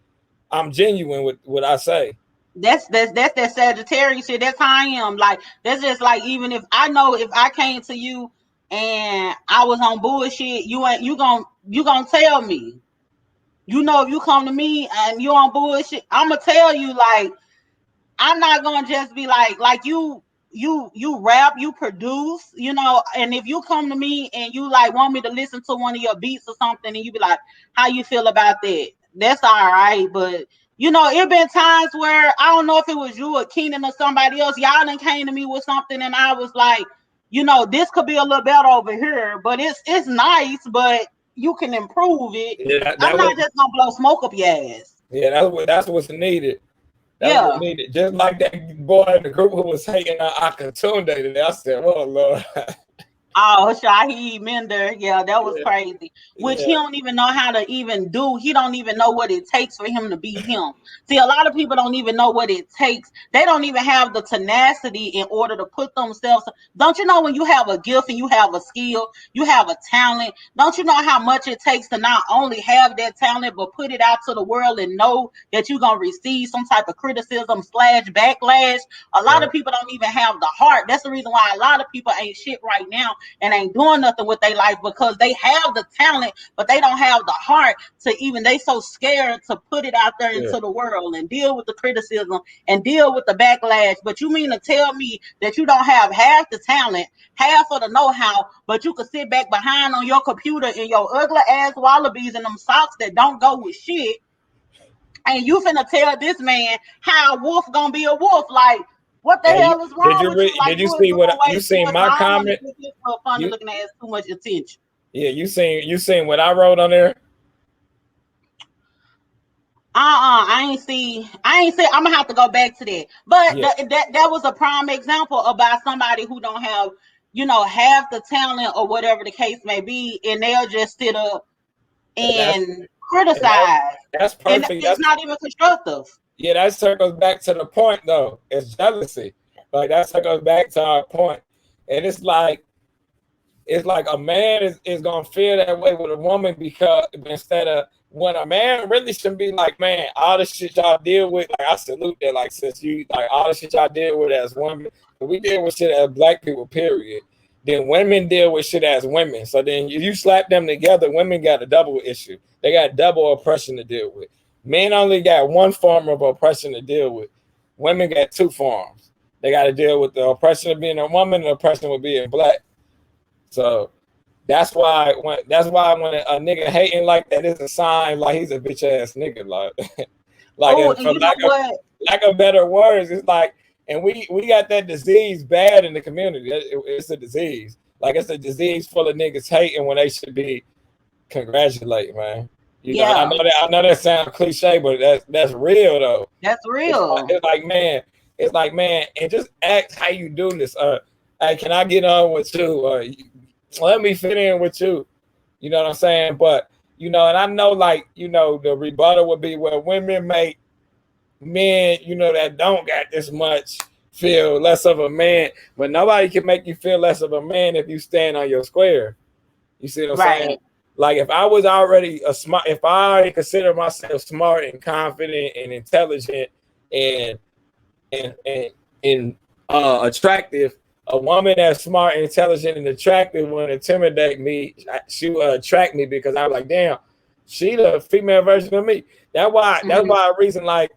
I'm genuine with what I say. that's that Sagittarius shit. That's how I am. Like that's just like, even if I know, if I came to you and I was on bullshit, you gonna tell me. If you come to me and you on bullshit, I'ma tell you, like, I'm not gonna just be like you rap, you produce, and if you come to me and you like want me to listen to one of your beats or something, and you be like, how you feel about that? That's all right, but it been times where I don't know if it was you or Keenan or somebody else, y'all done came to me with something, and I was like, this could be a little better over here, but it's nice, but you can improve it. Yeah, I'm that not was just gonna blow smoke up your ass. yeah, that's what's needed. That's what's Yeah. needed. Just like that boy in the group who was hating on Akatunde today. I said, "Oh Lord." Oh, Shaheed Mender. Yeah, that was Yeah, crazy. Which he yeah, don't even know how to even do. He don't even know what it takes for him to be him. See, a lot of people don't even know what it takes. They don't even have the tenacity in order to put themselves. Don't you know, when you have a gift and you have a skill, you have a talent, don't you know how much it takes to not only have that talent, but put it out to the world and know that you're going to receive some type of criticism slash backlash? A lot yeah. of people don't even have the heart. That's the reason why a lot of people ain't shit right now, and ain't doing nothing with their life because they have the talent, but they don't have the heart to even, they so scared to put it out there Yeah. into the world and deal with the criticism and deal with the backlash. But you mean to tell me that you don't have half the talent, half of the know-how, but you could sit back behind on your computer in your ugly ass wallabies and them socks that don't go with shit, and you finna tell this man how a wolf gonna be a wolf? Like, what the Hey, hell is wrong with you? Like, did you you is see doing what way you too seen much. my I don't want to comment? get this for funny You looking ass too much attention. Yeah, you seen what I wrote on there? I ain't see. I'm gonna have to go back to that. But Yeah, that was a prime example about somebody who don't have, half the talent or whatever the case may be, and they'll just sit up and and and that, criticize, that's and perfect. it's not even constructive. Yeah, that circles back to the point though. It's jealousy. Like that circles back to our point. And it's like a man is gonna feel that way with a woman because instead of when a man really should be like, man, all the shit y'all deal with, like I salute that, like since you like all the shit y'all deal with as women, we deal with shit as black people, period. Then women deal with shit as women. So then you slap them together, women got a double issue. They got double oppression to deal with. Men only got one form of oppression to deal with. Women got two forms. They got to deal with the oppression of being a woman and the oppression of being black. So that's why when a nigga hating like that is a sign like he's a bitch ass nigga. Like Oh, like and for you know what? lack of better words, it's like, and we got that disease bad in the community. It's a disease. Like it's a disease full of niggas hating when they should be congratulating, man. You know, and Yeah, I know that sounds cliche, but that's real though. that's real. It's like man, and just act how you do this. Hey, can I get on with you? Let me fit in with you. You know what I'm saying? But and I know like the rebuttal would be where women make men that don't got this much feel less of a man, but nobody can make you feel less of a man if you stand on your square. You see what I'm saying? Right. Like if I was already if I already consider myself smart and confident and intelligent and and and, and attractive, a woman that's smart, intelligent, and attractive would intimidate me. She would attract me because I'm like, damn, she the female version of me. That's Mm-hmm. why a reason like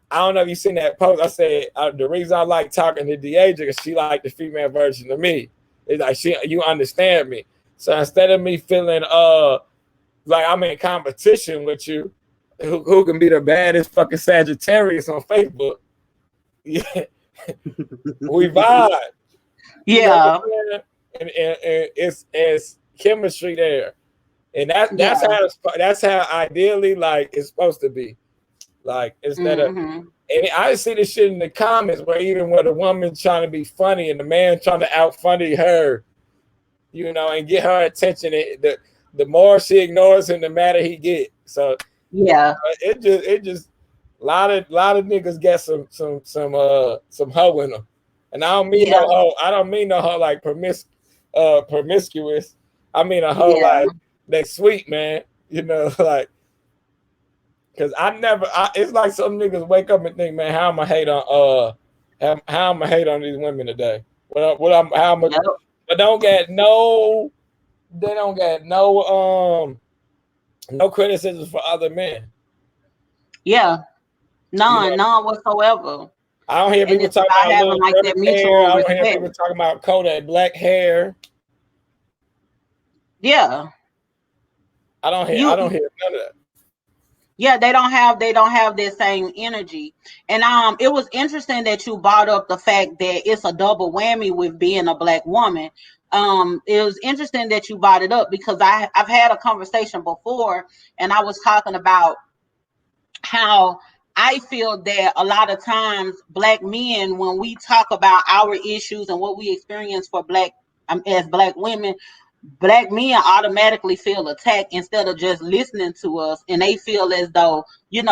I don't know if you seen that post. I said the reason I like talking to Deja is she like the female version of me. It's like you understand me. So instead of me feeling like I'm in competition with you, who can be the baddest fucking Sagittarius on Facebook, yeah, we vibe. You know what Yeah. I'm saying? And it's chemistry there, and Yeah. that's how ideally like it's supposed to be. Like instead of Mm-hmm. and I see this shit in the comments where even where the woman trying to be funny and the man trying to out funny her, and get her attention. The more she ignores him, the madder he get. So Yeah. it just a lot of niggas get some hoe in them, and I don't mean no Yeah. hoe. I don't mean no hoe like promiscuous. I mean a hoe Yeah. like they sweet, man. Like because it's like some niggas wake up and think, man, how am I hate on how am I hate on these women today? How much? Yep. But they don't get no criticism for other men. Yeah. You know, None whatsoever. I don't hear And people it's talking about about having little like that Remy hair. mutual I don't hear respect. people talking about Kodak black hair. Yeah. I You don't hear none of that. Yeah, they don't have that same energy. And it was interesting that you brought up the fact that it's a double whammy with being a black woman. It was interesting that you brought it up because I've had a conversation before, and I was talking about how I feel that a lot of times black men, when we talk about our issues and what we experience for as black women, black men automatically feel attacked instead of just listening to us, and they feel as though,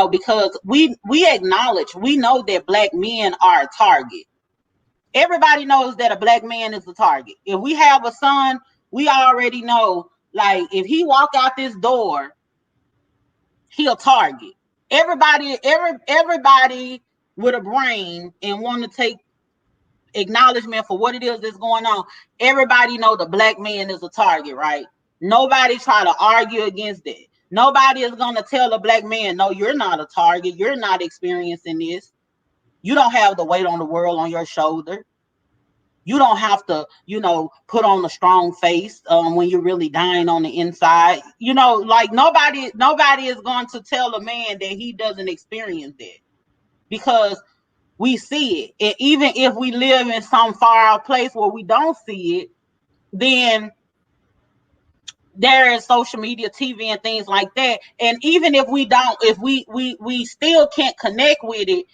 because we acknowledge, we know that black men are a target. Everybody knows that a black man is a target. If we have a son, we already know, like, if he walk out this door, he a target. Everybody with a brain and want to take acknowledgement for what it is that's going on. Everybody know the black man is a target, right? Nobody try to argue against it. Nobody is going to tell a black man, no, you're not a target. You're not experiencing this. You don't have the weight on the world on your shoulder. You don't have to, put on a strong face when you're really dying on the inside. Like nobody is going to tell a man that he doesn't experience it, because we see it. And even if we live in some far out place where we don't see it, then there is social media, TV, and things like that. And even if we don't, if we still can't connect with it,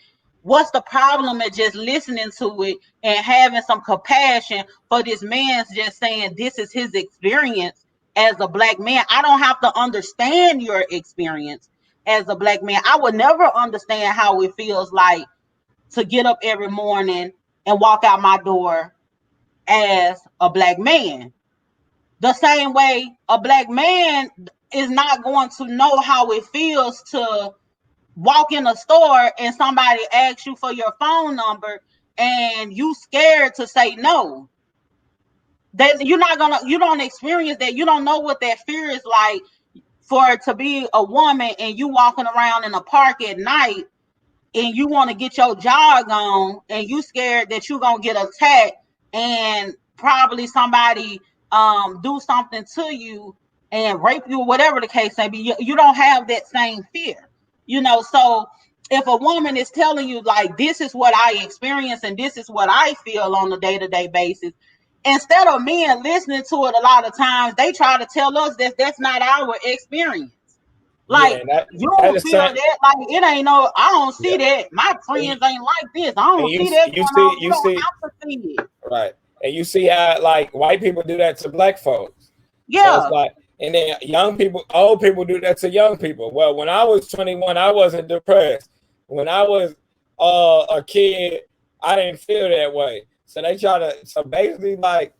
what's the problem at just listening to it and having some compassion for this man's just saying this is his experience as a black man? I don't have to understand your experience as a black man. I would never understand how it feels like to get up every morning and walk out my door as a black man. The same way a black man is not going to know how it feels to walk in a store and somebody asks you for your phone number and you scared to say no. That you don't experience that. You don't know what that fear is like for it to be a woman and you walking around in a park at night and you want to get your jog on and you scared that you're going to get attacked and probably somebody do something to you and rape you or whatever the case may be. You don't have that same fear, so if a woman is telling you like this is what I experience and this is what I feel on a day-to-day basis, instead of men listening to it, a lot of times they try to tell us that that's not our experience. Yeah, Like, and that you that don't is feel saying, that. Like, it ain't no, I don't yeah. see that. My And you, friends ain't like this. I and don't you see that you going see on. You you don't see have to see it. right, and you see how like white people do that to black folks. So it's Yeah. like, and then young people, old people do that to young people. Well, when I was 21, I wasn't depressed. When I was a kid, I didn't feel that way. So they try to, so basically like,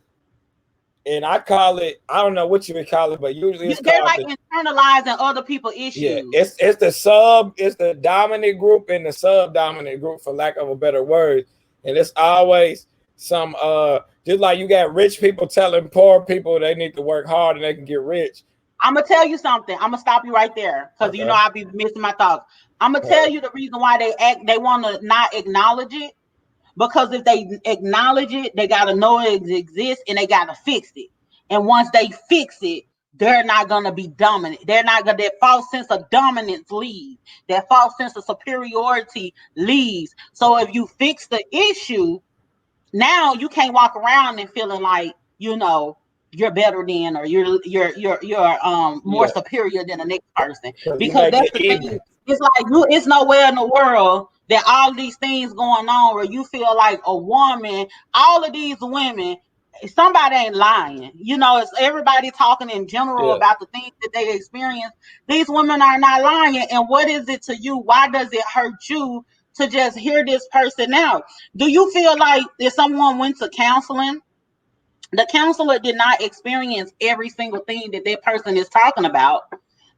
and I call it, I don't know what you would call it, but usually it's They're called like the, internalizing other people's yeah, issues. it's the dominant group and the subdominant group, for lack of a better word. And it's always some just like you got rich people telling poor people they need to work hard and they can get rich. I'm going to tell you something. I'm going to stop you right there because, Okay. I'll be missing my thoughts. I'm going to tell you the reason why they want to not acknowledge it. Because if they acknowledge it, they got to know it exists and they got to fix it. And once they fix it, they're not going to be dominant. They're not going to, that false sense of dominance leaves. That false sense of superiority leaves. So if you fix the issue, now you can't walk around and feeling like, you're better than, or you're more Yeah, superior than the next person. because you Because make that's it the thing. even. It's like it's nowhere in the world that all these things going on where you feel like a woman, all of these women, somebody ain't lying. It's everybody talking in general Yeah. about the things that they experience. These women are not lying. And what is it to you? Why does it hurt you to just hear this person out? Do you feel like if someone went to counseling, the counselor did not experience every single thing that that person is talking about,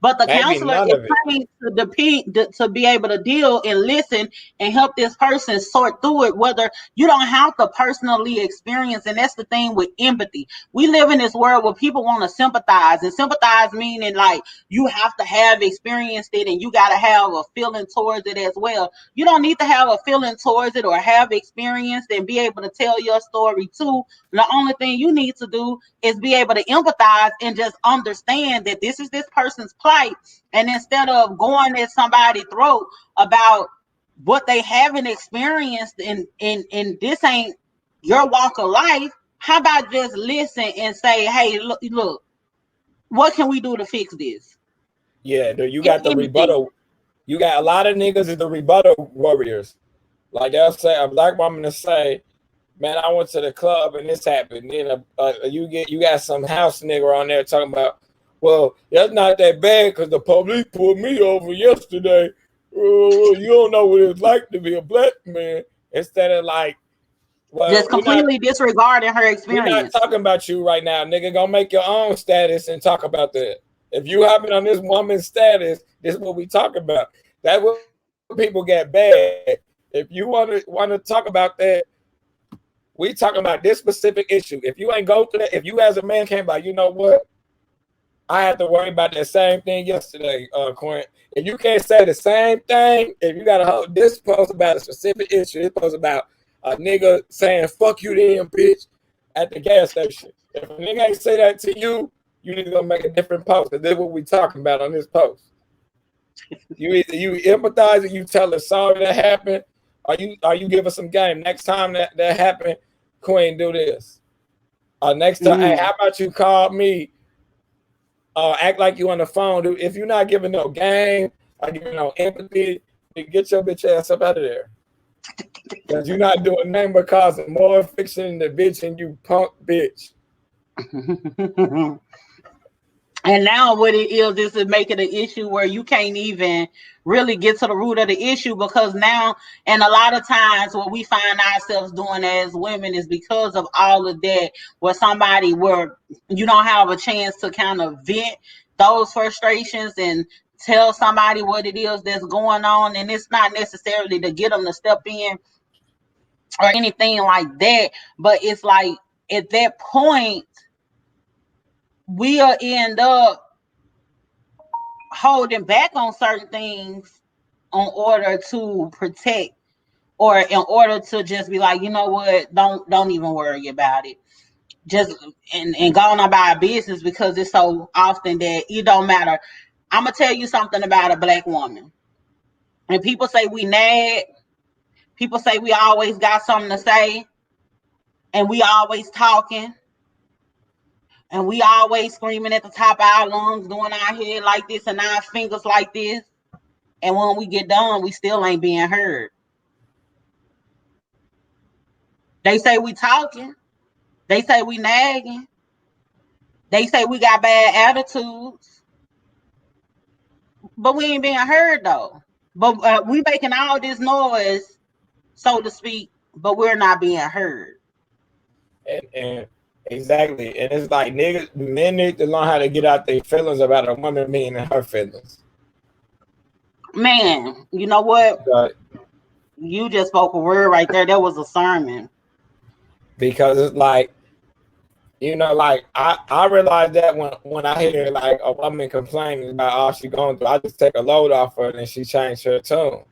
but the Maybe counselor none is of it. trained to be able to deal and listen and help this person sort through it, whether you don't have to personally experience. And that's the thing with empathy. We live in this world where people want to sympathize, and sympathize meaning like you have to have experienced it and you got to have a feeling towards it as well. You don't need to have a feeling towards it or have experienced and be able to tell your story too. The only thing you need to do is be able to empathize and just understand that this is this person's plight. And instead of going at somebody's throat about what they haven't experienced and this ain't your walk of life, how about just listen and say, hey, look, what can we do to fix this? Yeah, you If got the anything. rebuttal. You got a lot of niggas is the rebuttal warriors. Like they'll say, a black woman to say, "Man, I went to the club and this happened." Then you got some house nigga on there talking about, "Well, that's not that bad because the police pulled me over yesterday. You don't know what it's like to be a black man." Instead of like, "Well, Just completely disregarding her we're not experience. talking about you right now, nigga. Go make your own status and talk about that. If you hopping on this woman's status, this is what we talk about. That's what people get bad. If you want to talk about that, We talking about this specific issue. If you ain't go through that, if you as a man came by, you know what? I had to worry about that same thing yesterday, Quint. If you can't say the same thing, if you got a whole this post about a specific issue, this post about a nigga saying "fuck you, damn bitch" at the gas station. If a nigga ain't say that to you, you need to go make a different post. Cause this is what we talking about on this post. You either you empathize and you tell us sorry that happened, or you give us some game. Next time that happened, Queen, do this. Next time, hey, how about you call me? Act like you on the phone. Dude, if you're not giving no game, or giving no empathy, get your bitch ass up out of there. Because you're not doing nothing but causing more fiction than the bitch and you punk bitch. And now what it is making an issue where you can't even really get to the root of the issue, because now, and a lot of times what we find ourselves doing as women is because of all of that, where you don't have a chance to kind of vent those frustrations and tell somebody what it is that's going on. And it's not necessarily to get them to step in or anything like that, but it's like at that point, we'll end up holding back on certain things in order to protect, or in order to just be like, you know what, don't even worry about it, just and go on about our business, because it's so often that it don't matter. I'm gonna tell you something about a black woman. And people say we nag, people say we always got something to say, and we always talking, and we always screaming at the top of our lungs, doing our head like this and our fingers like this. And when we get done, we still ain't being heard. They say we talking. They say we nagging. They say we got bad attitudes. But we ain't being heard though. But we making all this noise, so to speak, but we're not being heard. And exactly. And it's like niggas, men need to learn how to get out their feelings about a woman being in her feelings. Man, you know what? But, you just spoke a word right there. That was a sermon. Because it's like, you know, like I realize that when I hear like a woman complaining about all she going through, I just take a load off her and she changed her tune.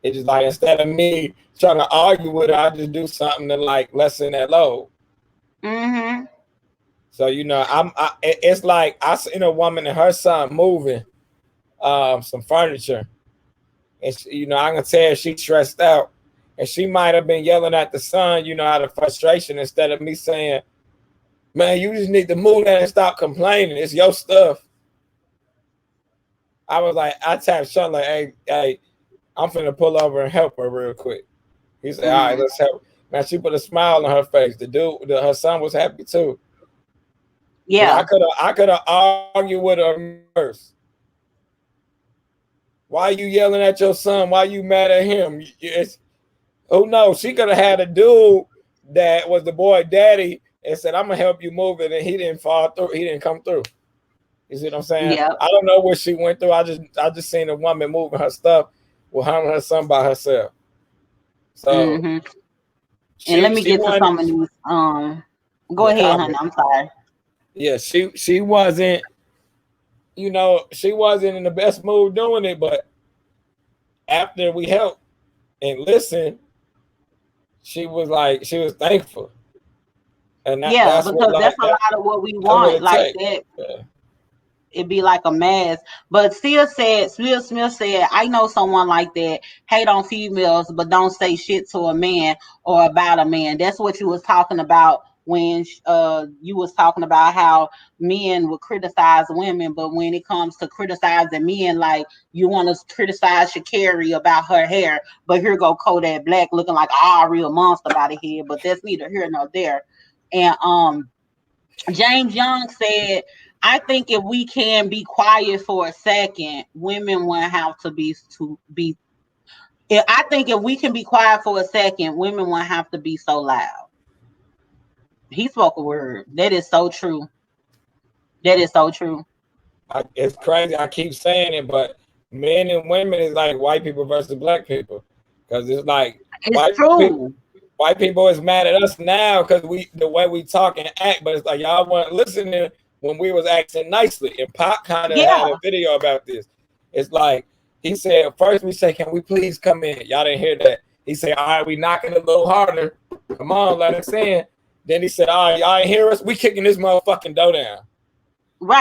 It's just like, instead of me trying to argue with her, I just do something to like lessen that load. Mm-hmm. So, you know, it's like I seen a woman and her son moving some furniture. And she, you know, I can tell she's stressed out. And she might have been yelling at the son, you know, out of frustration, instead of me saying, man, you just need to move that and stop complaining. It's your stuff. I was like, I tapped Sean like, hey, I'm finna pull over and help her real quick. He said, all right, let's help. Man, she put a smile on her face. Her son was happy too. Yeah. I could have argued with her first. Why you yelling at your son? Why you mad at him? Oh no, she could have had a dude that was the boy daddy and said, I'm gonna help you move it, and he didn't fall through, he didn't come through. You see what I'm saying? Yep. I don't know what she went through. I just seen a woman moving her stuff with her and her son by herself. So and let me get to some of these. Go ahead, honey. I'm sorry. Yeah, she wasn't, you know, she wasn't in the best mood doing it, but after we helped and listened, she was thankful. And that's because that's a lot of what we want, like that. Yeah. It'd be like a mass. But Will Smith said, I know someone like that, hate on females, but don't say shit to a man or about a man. That's what you was talking about when you was talking about how men would criticize women, but when it comes to criticizing men, like you want to criticize Sha'Carri about her hair, but here go Kodak Black looking like a real monster by the head, but that's neither here nor there. And James Young said, I think if we can be quiet for a second, women won't have to be. I think if we can be quiet for a second, women won't have to be so loud. He spoke a word. That is so true. That is so true. It's crazy. I keep saying it, but men and women is like white people versus black people, because it's like it's true. white people is mad at us now because we the way we talk and act, but it's like y'all weren't listening when we was acting nicely. And Pop kind of had a Yeah, video about this. It's like he said first we say, "Can we please come in?" Y'all didn't hear that. He said, "All right, we knocking a little harder. Come on, let us in." Then he said, "All right, y'all ain't hear us. We kicking this motherfucking door down."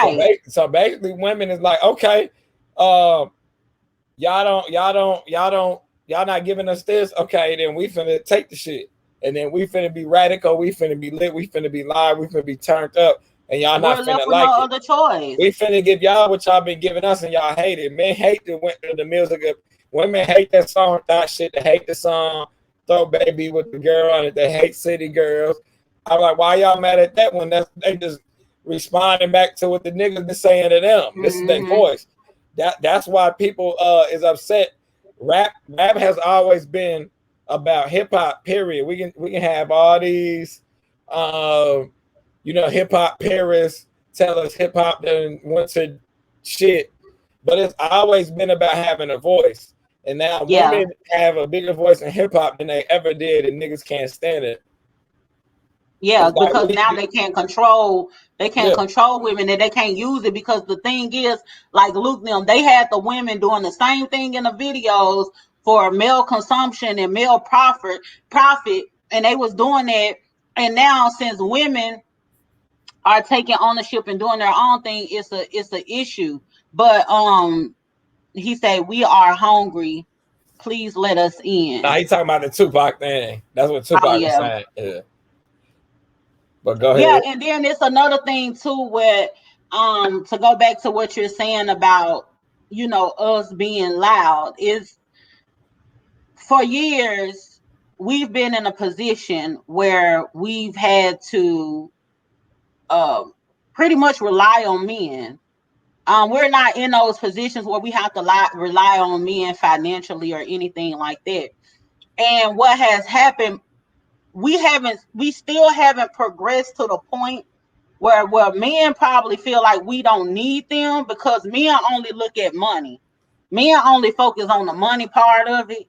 So, right. so basically, women is like, okay, um, y'all not giving us this. Okay, then we finna take the shit, and then we finna be radical. We finna be lit. We finna be live. We finna be turned up, and y'all We're not left finna with no like it. other choice. We finna give y'all what y'all been giving us, and y'all hate it. Men hate the music. Women hate that song, thought shit. They hate the song, throw baby with the girl on it. They hate city girls. I'm like, why y'all mad at that one? That's they just responding back to what the niggas been saying to them. This is their Hmm. voice. That's why people is upset. Rap has always been about hip hop. Period. We can have all these, um, hip hop purists tell us hip hop then went to shit, but it's always been about having a voice. And now Yeah. women have a bigger voice in hip hop than they ever did, and niggas can't stand it. Yeah, It's like because now they can't yeah, control women and they can't use it because the thing is, like Luke them, they had the women doing the same thing in the videos for male consumption and male profit, and they was doing that. And now since women are taking ownership and doing their own thing, it's a issue. But he said we are hungry. Please let us nah, in. he talking about the Tupac thing. That's what Oh Tupac was yeah. saying. Yeah, but go Yeah, ahead. and then it's another thing too where to go back to what you're saying about, us being loud is for years we've been in a position where we've had to um pretty much rely on men. We're not in those positions where we have to rely on men financially or anything like that. And what has happened, we still haven't progressed to the point where men probably feel like we don't need them because men only look at money. Men only focus on the money part of it.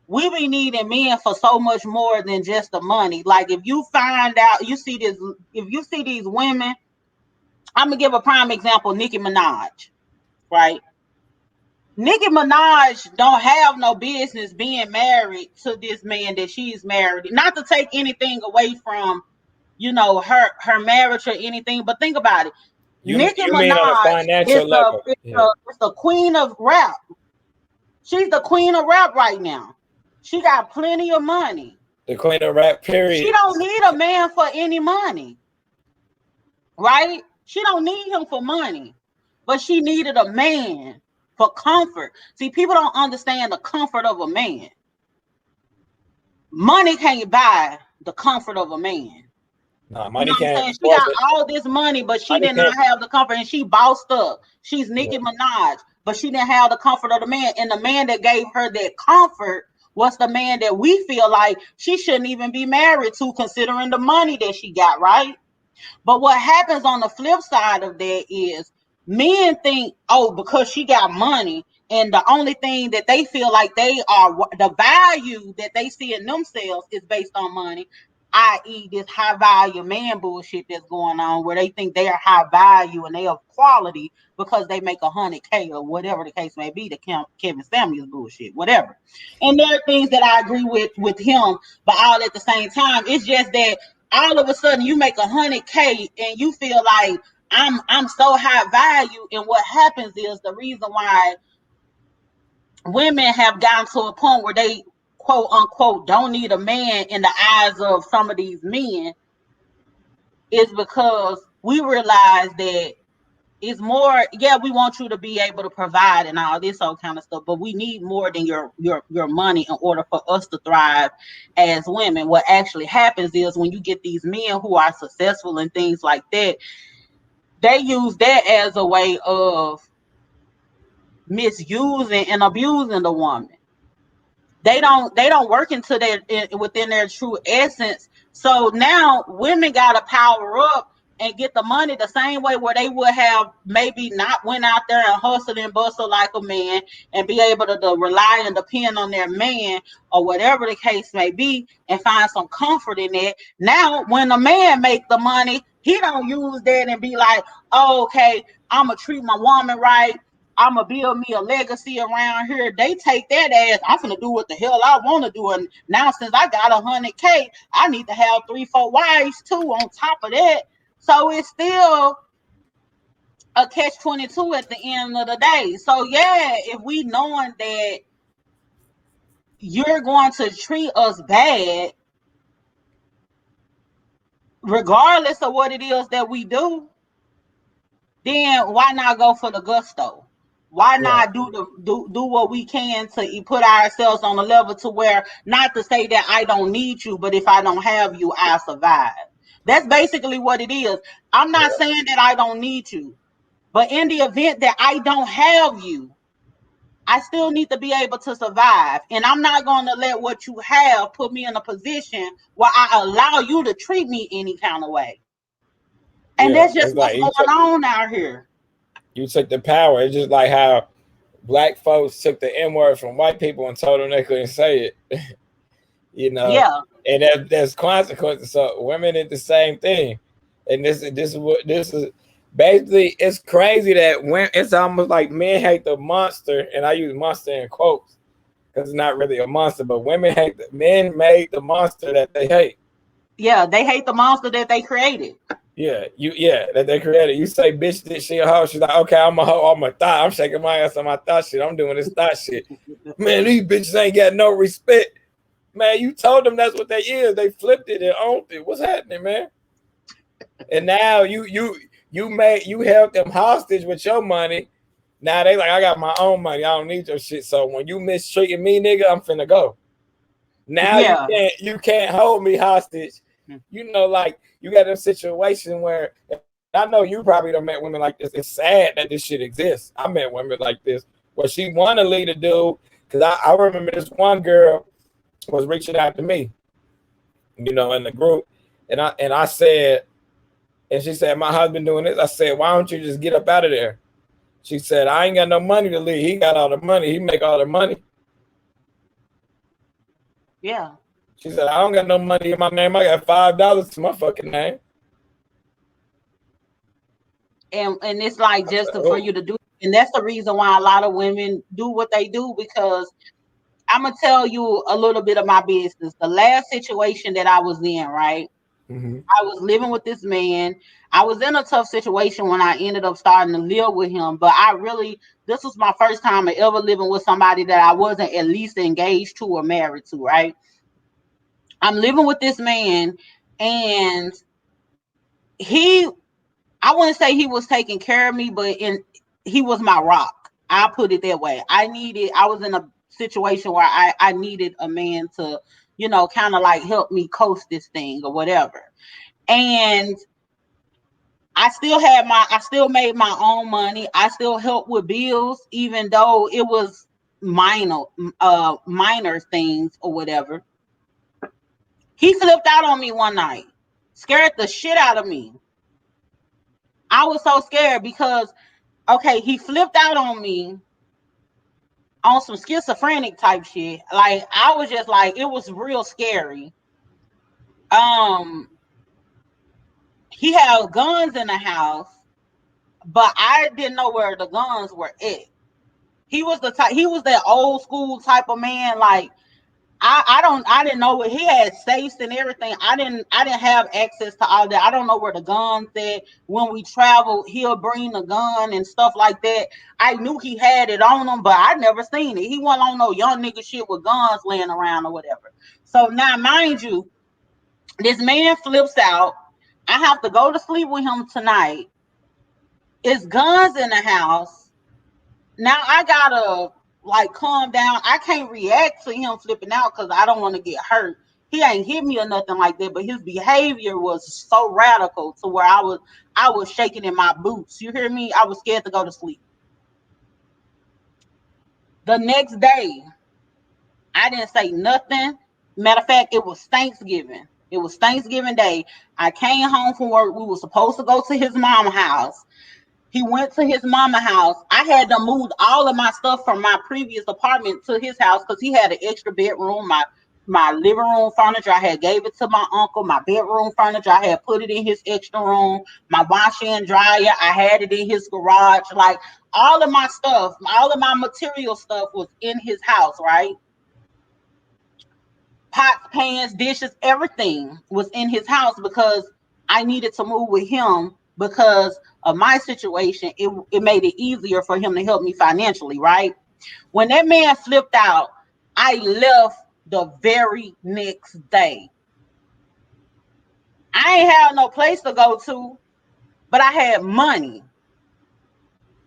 We be needing men for so much more than just the money. Like if you find out, if you see these women, I'm gonna give a prime example, Nicki Minaj, right? Nicki Minaj don't have no business being married to this man that she's married. Not to take anything away from, her marriage or anything, but think about it. Nicki You mean on a Minaj is financial the level? is Yeah, the, is the queen of rap. She's the queen of rap right now. She got plenty of money. the queen of rap. She Period. don't need a man for any money, right? She don't need him for money, but she needed a man for comfort. See, people don't understand the comfort of a man. Money can't buy the comfort of a man. Nah, You know money what I'm can't saying? She force got it. all this money, but she Money did can't. not have the comfort, and she bossed up. She's Yeah. Nicki Minaj, but she didn't have the comfort of the man. And the man that gave her that comfort was the man that we feel like she shouldn't even be married to, considering the money that she got, right? But what happens on the flip side of that is men think, oh, because she got money, and the only thing that they feel like they are, the value that they see in themselves is based on money, i.e., this high value man bullshit that's going on where they think they are high value and they are quality because they make 100K or whatever the case may be, the Kevin Samuels bullshit, whatever. And there are things that I agree with him, but all at the same time, it's just that all of a sudden you make 100K and you feel like I'm so high value. And what happens is the reason why women have gotten to a point where they quote unquote don't need a man in the eyes of some of these men is because we realize that it's more, yeah, we want you to be able to provide and all this all kind of stuff, but we need more than your money in order for us to thrive as women. What actually happens is when you get these men who are successful and things like that, they use that as a way of misusing and abusing the woman. They don't work within their true essence. So now women gotta power up and get the money the same way where they would have maybe not went out there and hustled and bustled like a man and be able to rely and depend on their man or whatever the case may be and find some comfort in it. Now, when a man make the money, he don't use that and be like, oh, okay, I'm going to treat my woman right. I'm going to build me a legacy around here. They take that as, I'm going to do what the hell I want to do. And now since I got 100K, I need to have 3, 4 wives too on top of that. So it's still a catch-22 at the end of the day. So yeah, if we knowing that you're going to treat us bad, regardless of what it is that we do, then why not go for the gusto? Why Right. not do what we can to put ourselves on a level to where, not to say that I don't need you, but if I don't have you, I survive. That's basically what it is. I'm not Yeah. saying that I don't need you. But in the event that I don't have you, I still need to be able to survive. And I'm not going to let what you have put me in a position where I allow you to treat me any kind of way. And Yeah. that's just It's what's like going on out here. you took the power. It's just like how black folks took the N word from white people and told them they couldn't say it. You know, Yeah. and there's consequences. So women did the same thing, and this is what this is. Basically, it's crazy that when it's almost like men hate the monster, and I use monster in quotes because it's not really a monster, but women hate men made the monster that they hate. Yeah. They hate the monster that they created. Yeah, that they created. You say bitch this she a hoe, she's like, okay, I'm a hoe, I'm a thought. I'm shaking my ass on my thought shit. I'm doing this thought shit. Man, these bitches ain't got no respect. Man, you told them that's what they is. They flipped it and owned it. What's happening, man? And now you held them hostage with your money. Now they like, I got my own money. I don't need your shit. So when you mistreating me, nigga, I'm finna go. Now Yeah. you can't hold me hostage. You know, like you got a situation where, and I know you probably don't met women like this. It's sad that this shit exists. I met women like this where she wanted to lead a dude. Cause I remember this one girl was reaching out to me, you know, in the group, and I said, and she said, my husband doing this. I said, why don't you just get up out of there? She said, I ain't got no money to leave. He got all the money. He make all the money. Yeah. She said, I don't got no money in my name. I got $5 to my fucking name. And it's like I said, just for oh. you to do. And that's the reason why a lot of women do what they do, because I'm going to tell you a little bit of my business. The last situation that I was in, right? Mm-hmm. I was living with this man. I was in a tough situation when I ended up starting to live with him, but this was my first time ever living with somebody that I wasn't at least engaged to or married to, right? I'm living with this man, and he, I wouldn't say he was taking care of me, but he was my rock. I put it that way. I was in a situation where I needed a man to, kind of like help me coast this thing or whatever. And I still made my own money. I still helped with bills, even though it was minor, minor things or whatever. He flipped out on me one night, scared the shit out of me. I was so scared because, okay, he flipped out on me on some schizophrenic type shit. Like, I was just like, it was real scary. Um, he had guns in the house, but I didn't know where the guns were at. He was that old school type of man. Like, I didn't know what he had, safes and everything. I didn't have access to all that. I don't know where the guns at. When we travel, he'll bring the gun and stuff like that. I knew he had it on him, but I never seen it. He wasn't on no young nigga shit with guns laying around or whatever. So now, mind you, this man flips out. I have to go to sleep with him tonight. It's guns in the house. Now I gotta like calm down. I can't react to him flipping out because I don't want to get hurt. He ain't hit me or nothing like that, but his behavior was so radical to where I was shaking in my boots. You hear me? I was scared to go to sleep. The next day, I didn't say nothing. Matter of fact, it was Thanksgiving. It was Thanksgiving Day. I came home from work. We were supposed to go to his mama's house. He went to his mama house. I had to move all of my stuff from my previous apartment to his house because he had an extra bedroom. My living room furniture, I had gave it to my uncle. My bedroom furniture, I had put it in his extra room. My washer and dryer, I had it in his garage. Like all of my stuff, all of my material stuff was in his house, right? Pots, pans, dishes, everything was in his house because I needed to move with him because of my situation. It made it easier for him to help me financially, right? When that man flipped out, I left the very next day. I ain't have no place to go to, but I had money.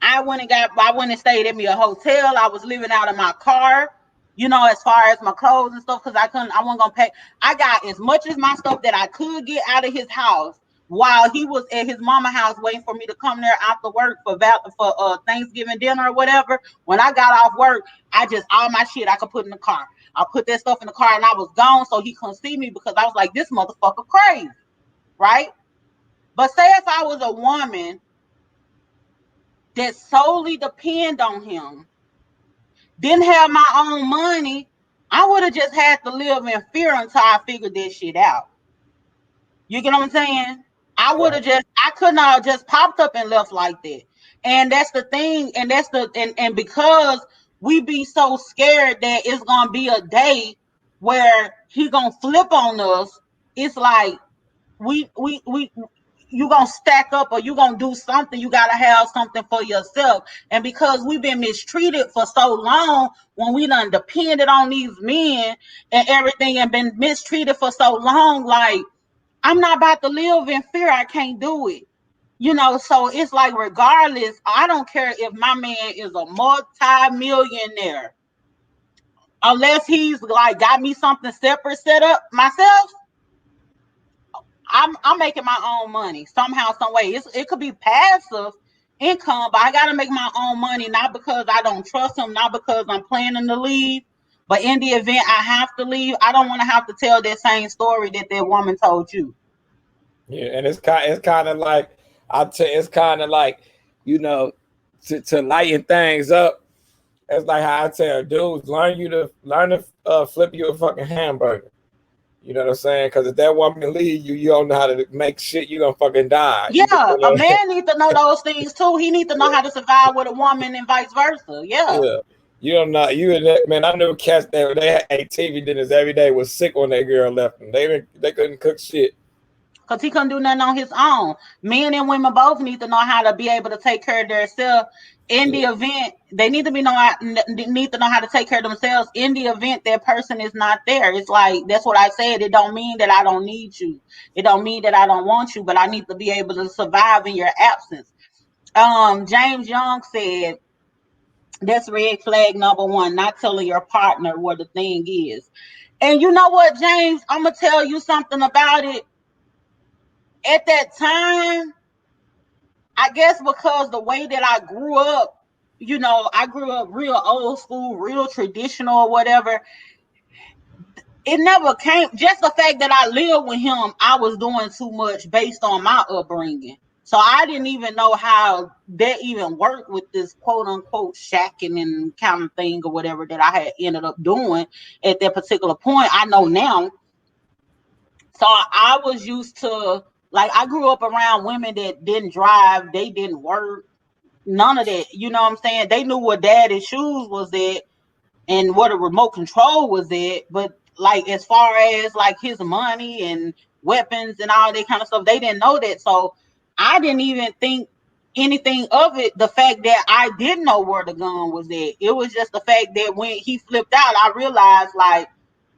I went and stayed at me a hotel. I was living out of my car, as far as my clothes and stuff, because I wasn't gonna pay. I got as much as my stuff that I could get out of his house while he was at his mama house waiting for me to come there after work for Thanksgiving dinner or whatever. When I got off work, I just all my shit I could put in the car. I put that stuff in the car and I was gone so he couldn't see me because I was like, this motherfucker crazy, right? But say if I was a woman that solely depend on him, didn't have my own money, I would have just had to live in fear until I figured this shit out. You get what I'm saying? I could not have just popped up and left like that. And that's the thing, and because we be so scared that it's gonna be a day where he gonna flip on us, it's like we you gonna stack up or you gonna do something. You gotta have something for yourself. And because we've been mistreated for so long, when we done depended on these men and everything and been mistreated for so long, like I'm not about to live in fear. I can't do it. So it's like regardless, I don't care if my man is a multi-millionaire. Unless he's like got me something separate set up myself, I'm making my own money somehow, some way. It could be passive income, but I got to make my own money, not because I don't trust him, not because I'm planning to leave, but in the event I have to leave, I don't want to have to tell that same story that woman told you. Yeah, and it's kind of like it's kind of like to lighten things up. It's like how I tell dudes, learn to flip you a fucking hamburger. You know what I'm saying? Because if that woman leave you, you don't know how to make shit. You gonna fucking die. Yeah, a man needs to know those things too. He needs to know how to survive with a woman and vice versa. Yeah. Yeah. You don't know. Man. I knew cats that they had TV dinners every day was sick when that girl left them. They couldn't cook shit. Because he couldn't do nothing on his own. Men and women both need to know how to be able to take care of themselves. In the event they need to know how to take care of themselves. In the event that person is not there, it's like that's what I said. It don't mean that I don't need you. It don't mean that I don't want you, but I need to be able to survive in your absence. James Young said that's red flag number one, not telling your partner where the thing is. And you know what, James? I'm gonna tell you something about it. At that time, I guess because the way that I grew up, I grew up real old school, real traditional or whatever. It never came, just the fact that I lived with him, I was doing too much based on my upbringing. So I didn't even know how that even worked with this quote unquote shacking and kind of thing or whatever that I had ended up doing at that particular point. I know now. So I was used to, like, I grew up around women that didn't drive, they didn't work, none of that. You know what I'm saying? They knew what daddy's shoes was at and what a remote control was at, but like as far as like his money and weapons and all that kind of stuff, they didn't know that. So I didn't even think anything of it. The fact that I didn't know where the gun was at, it was just the fact that when he flipped out, I realized like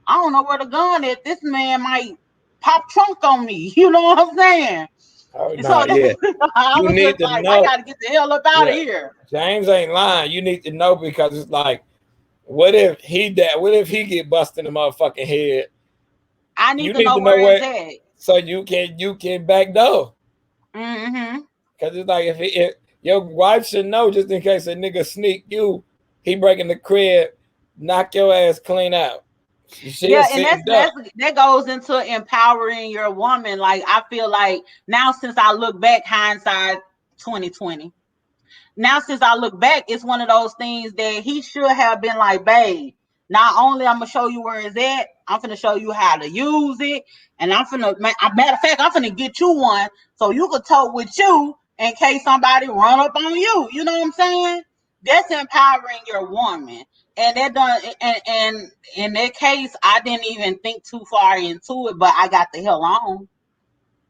I don't know where the gun is. This man might pop trunk on me. You know what I'm saying? Oh no, So yeah. I You was need just to like, I know. got to get the hell up out of Yeah, here. James ain't lying. You need to know because it's like, what if he that? What if he get busted in the motherfucking head? I need You to need know to know where it's where at. so you can back door. Mm-hmm. Cause it's like if your wife should know just in case a nigga sneak you, he breaking the crib, knock your ass clean out. She Yeah, is and sitting duck. that goes into empowering your woman. Like I feel like now, since I look back, hindsight 2020. Now, since I look back, it's one of those things that he should have been like, babe, not only I'm gonna show you where it's at, I'm gonna show you how to use it, and matter of fact, I'm gonna get you one so you can talk with you in case somebody run up on you. You know what I'm saying? That's empowering your woman. And that done, and in that case, I didn't even think too far into it, but I got the hell on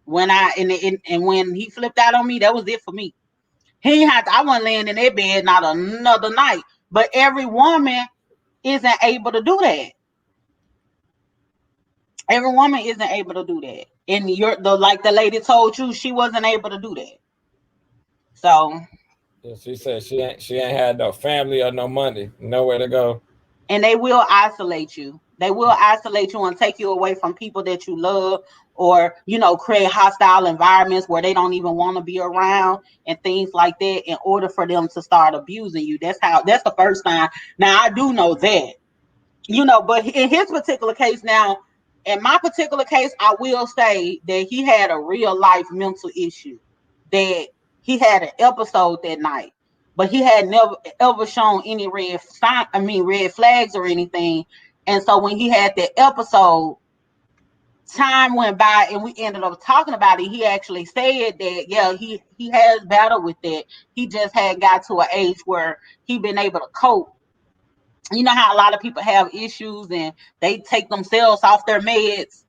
when and when he flipped out on me. That was it for me. He had I wasn't laying in that bed not another night. But every woman isn't able to do that. Every woman isn't able to do that. And you're the like the lady told you, she wasn't able to do that. So, Yeah, she said she ain't had no family or no money, nowhere to go. and they will isolate you. They will isolate you and take you away from people that you love, or create hostile environments where they don't even want to be around and things like that in order for them to start abusing you. That's the first sign. Now I do know that. But in his particular case now, in my particular case, I will say that he had a real life mental issue, that he had an episode that night, but he had never ever shown any red flags or anything. And so when he had that episode, time went by and we ended up talking about it. He actually said that, yeah, he has battled with that. He just had got to an age where he been able to cope. You know how a lot of people have issues and they take themselves off their meds.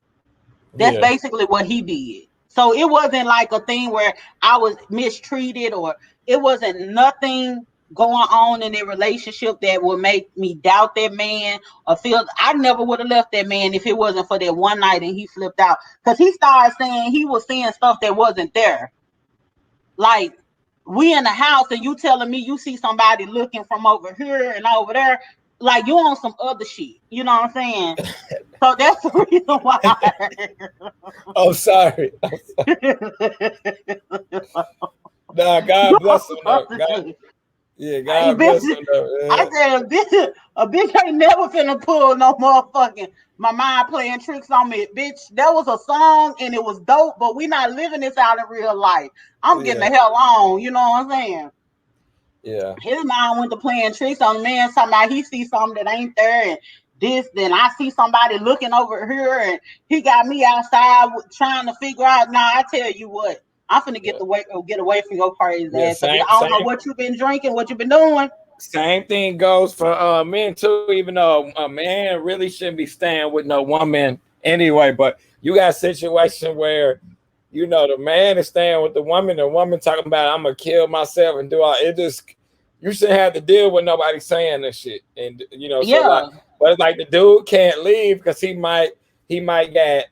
That's Yeah, basically what he did. So it wasn't like a thing where I was mistreated, or it wasn't nothing going on in their relationship that would make me doubt that man or feel I never would have left that man if it wasn't for that one night and he flipped out. Because he started saying he was seeing stuff that wasn't there. Like, we in the house and you telling me you see somebody looking from over here and over there, like you on some other shit. You know what I'm saying? So that's the reason why. I'm sorry. I'm sorry. Nah, You God on bless him some though. other God, shit. yeah, I God bless bitch, him though. I said a bitch ain't never finna pull no motherfucking my mind playing tricks on me. Bitch, that was a song and it was dope, but we not living this out in real life. I'm getting Yeah, the hell on, you know what I'm saying? yeah, His mind went to playing tricks on the man. Somebody he sees something that ain't there, and this. Then I see somebody looking over here, and he got me outside trying to figure out. Nah, I tell you what, I'm finna yeah, get away from your crazy yeah. ass. Cause Same, I don't know same, what you've been drinking, what you've been doing. same thing goes for men too. Even though a man really shouldn't be staying with no woman anyway, but you got a situation where the man is staying with the woman talking about I'm gonna kill myself and do all it. Just you shouldn't have to deal with nobody saying this shit, and so like, Yeah. but it's like the dude can't leave because he might get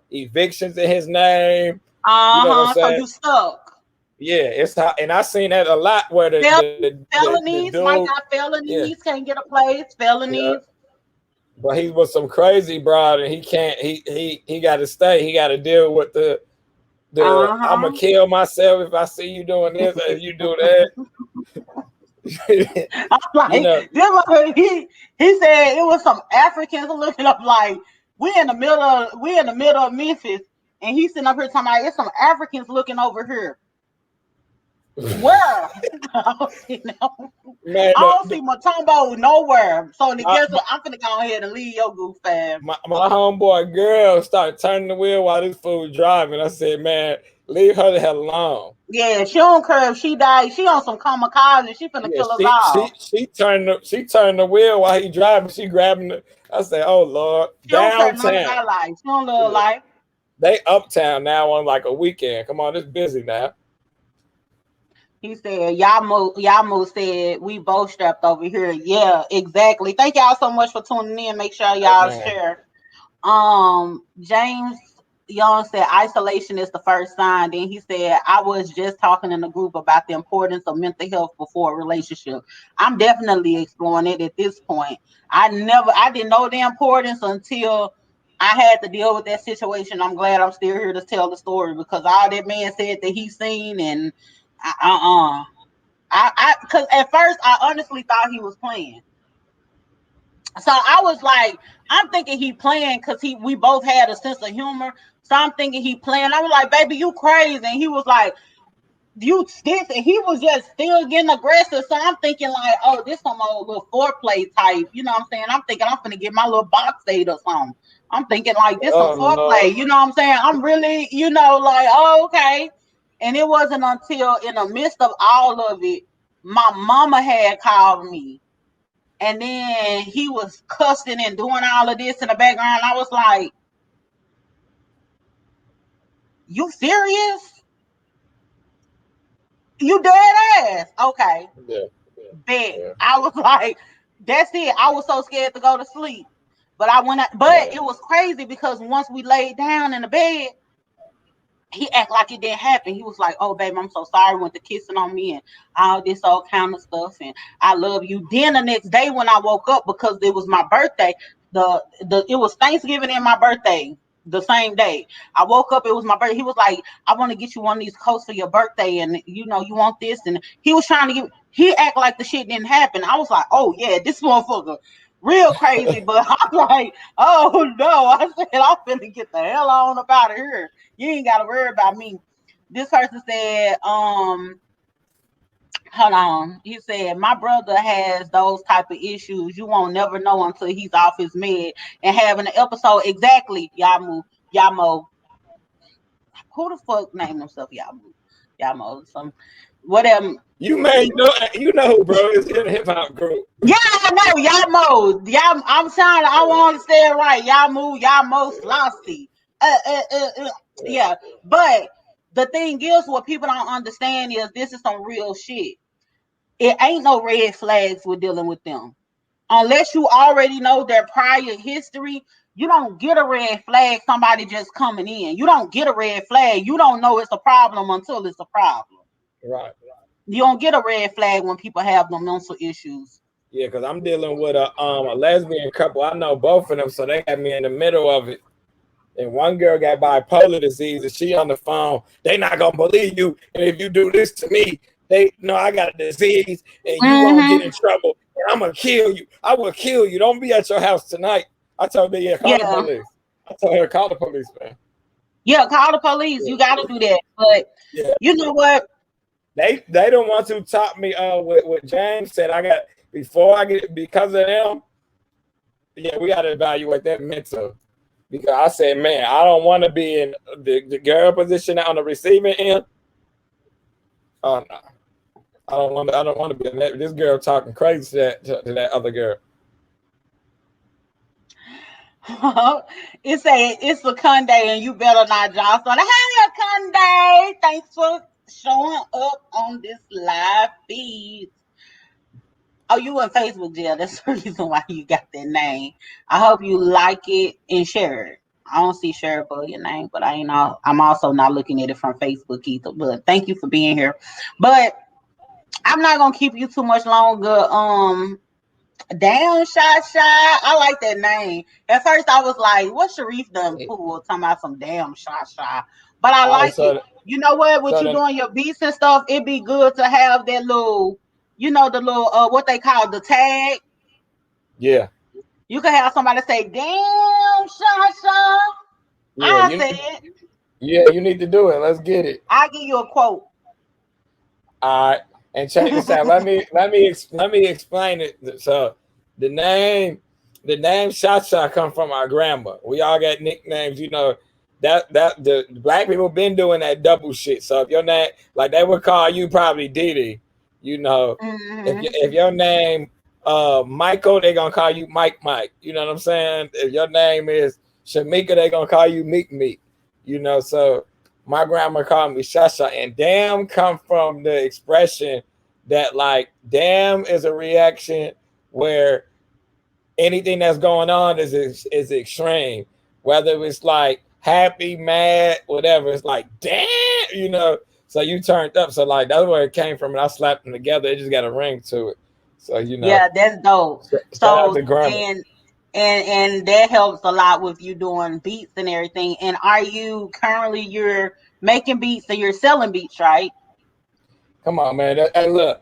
evictions in his name. You know what I'm So saying? you stuck. Yeah, it's how, and I seen that a lot where the Felonies dude, might got yeah, felonies, can't get a place. yeah, Felonies. but he was some crazy broad, and he can't. He got to stay. He got to deal with the Uh I'm gonna huh. kill myself if I see you doing this, if you do that. I'm you like, know, he said it was some Africans looking up like we in the middle of Memphis, and he's sitting up here talking about it's some Africans looking over here. Where? I don't see no, man, I don't see Matumbo nowhere. So I my, guess my, what? I'm finna go ahead and leave your goof ass. my homeboy girl started turning the wheel while this fool driving. I said, man, leave her the hell alone. Yeah, she don't care if she died. She on some kamikaze. She finna Yeah, kill us she all. she she turned the wheel while he driving. She grabbing the. I said, oh Lord, She don't care none downtown. about life. She don't live Yeah. life. They uptown now on like a weekend. Come on, it's busy now. He said, Yamo said, we both strapped over here. Yeah, exactly. Thank y'all so much for tuning in. Make sure Hey, y'all man. share. James Young said isolation is the first sign. Then he said, I was just talking in the group about the importance of mental health before a relationship. I'm definitely exploring it at this point. I didn't know the importance until I had to deal with that situation. I'm glad I'm still here to tell the story because all that man said that he's seen and uh-uh. Because at first I honestly thought he was playing. So I was like, I'm thinking he playing because we both had a sense of humor. So I'm thinking he playing. I was like, baby, you crazy. And he was like, you stiff, and he was just still getting aggressive. So I'm thinking like, oh, this some old little foreplay type. You know what I'm saying? I'm thinking I'm finna get my little box date or something. I'm thinking like this some Oh foreplay. no. You know what I'm saying? I'm really, like, oh, okay. And it wasn't until in the midst of all of it, my mama had called me. And then he was cussing and doing all of this in the background. I was like, you serious? You dead ass. Okay. Yeah. Bet. Yeah. I was like, that's it. I was so scared to go to sleep. But but Yeah. it was crazy because once we laid down in the bed, he act like it didn't happen. He was like, "Oh, baby, I'm so sorry." Went to kissing on me and all this all kind of stuff, and I love you. Then the next day when I woke up, because it was my birthday, it was Thanksgiving and my birthday the same day. I woke up, it was my birthday. He was like, "I want to get you one of these coats for your birthday, and you want this." And he was trying to get. He act like the shit didn't happen. I was like, "Oh yeah, this motherfucker." Real crazy, but I'm like, oh no. I said, I'm finna get the hell on up out of here. You ain't gotta worry about me. This person said, hold on. He said, my brother has those type of issues. You won't never know until he's off his med and having an episode. Exactly, Yamo. Who the fuck named himself Yamo? Yamo, some whatever. You man, who, bro. It's in a hip hop group. Yeah, I know, Yamo. I'm trying I want to say it right. Yamo Flossie. Yeah. But the thing is, what people don't understand is this is some real shit. It ain't no red flags with dealing with them. Unless you already know their prior history, you don't get a red flag, somebody just coming in. You don't get a red flag. You don't know it's a problem until it's a problem. Right. You don't get a red flag when people have no mental issues. Yeah, because I'm dealing with a lesbian couple. I know both of them, so they got me in the middle of it. And one girl got bipolar disease, and she on the phone. They not gonna believe you, and if you do this to me, they know I got a disease, and you gonna get in Mm-hmm. trouble. And I'm gonna kill you. I will kill you. Don't be at your house tonight. I told her, yeah, call the Yeah. police. I told her, call the police, man. Yeah, call the police. You got to do that. But Yeah, you know what? they don't want to top me. What James said. I got before I get because of them. Yeah, we got to evaluate that mental. Because I said, man, I don't want to be in the girl position on the receiving end. Oh no, I don't want. I don't want to be in that. This girl talking crazy to that other girl. It's a Conde and you better not jostle. Hi, Conde. Thanks for showing up on this live feed. Oh, you in Facebook jail. That's the reason why you got that name. I hope you like it and share it. I don't see share for your name, but I'm also not looking at it from Facebook either. But thank you for being here. But I'm not gonna keep you too much longer. Damn ShaSha. I like that name. At first I was like, what Sharif done pulled talking about some damn ShaSha. But I All right, like it. You know what? With so you then, doing your beats and stuff, it'd be good to have that little, the little what they call the tag. yeah, You can have somebody say, damn ShaSha. yeah, I said, you need to do it. Let's get it. I'll give you a quote. All right, and check this out. Let me explain it. So the name the name ShaSha come from our grandma. We all got nicknames, that the black people been doing that double shit. So if your name like they would call you probably Diddy, you know, Mm-hmm. if your name Michael, they gonna call you Mike. You know what I'm saying? If your name is Shamika, they gonna call you Meek. So my grandma called me ShaSha, and damn come from the expression that like damn is a reaction where anything that's going on is extreme. Whether it's like happy, mad, whatever, it's like damn, So you turned up. So like that's where it came from, and I slapped them together. It just got a ring to it. So Yeah, that's dope. shout out So to grandma. and that helps a lot with you doing beats and everything. And are you currently you're making beats and you're selling beats, right? Come on, man. Hey, look,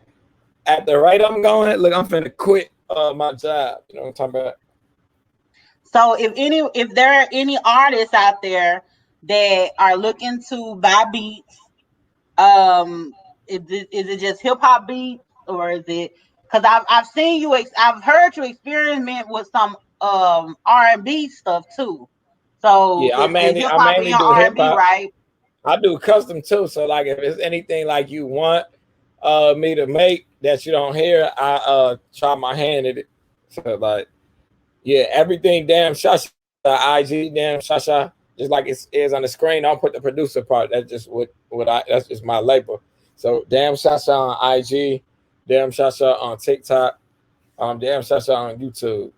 at the rate I'm going, look, I'm finna quit. my job. You know what I'm talking about? So if there are any artists out there that are looking to buy beats, is it just hip hop beats, or is it, because I've seen you I've heard you experiment with some R&B stuff too. So Yeah, it's hip I hop mainly and do hip R&B, hop. right? I do custom too. So like if it's anything like you want me to make that you don't hear, I try my hand at it. So like yeah, everything damn ShaSha IG damn ShaSha, just like it is on the screen. I don't put the producer part. That's just what I that's just my label. So damn ShaSha on IG, damn ShaSha on TikTok, damn ShaSha on YouTube.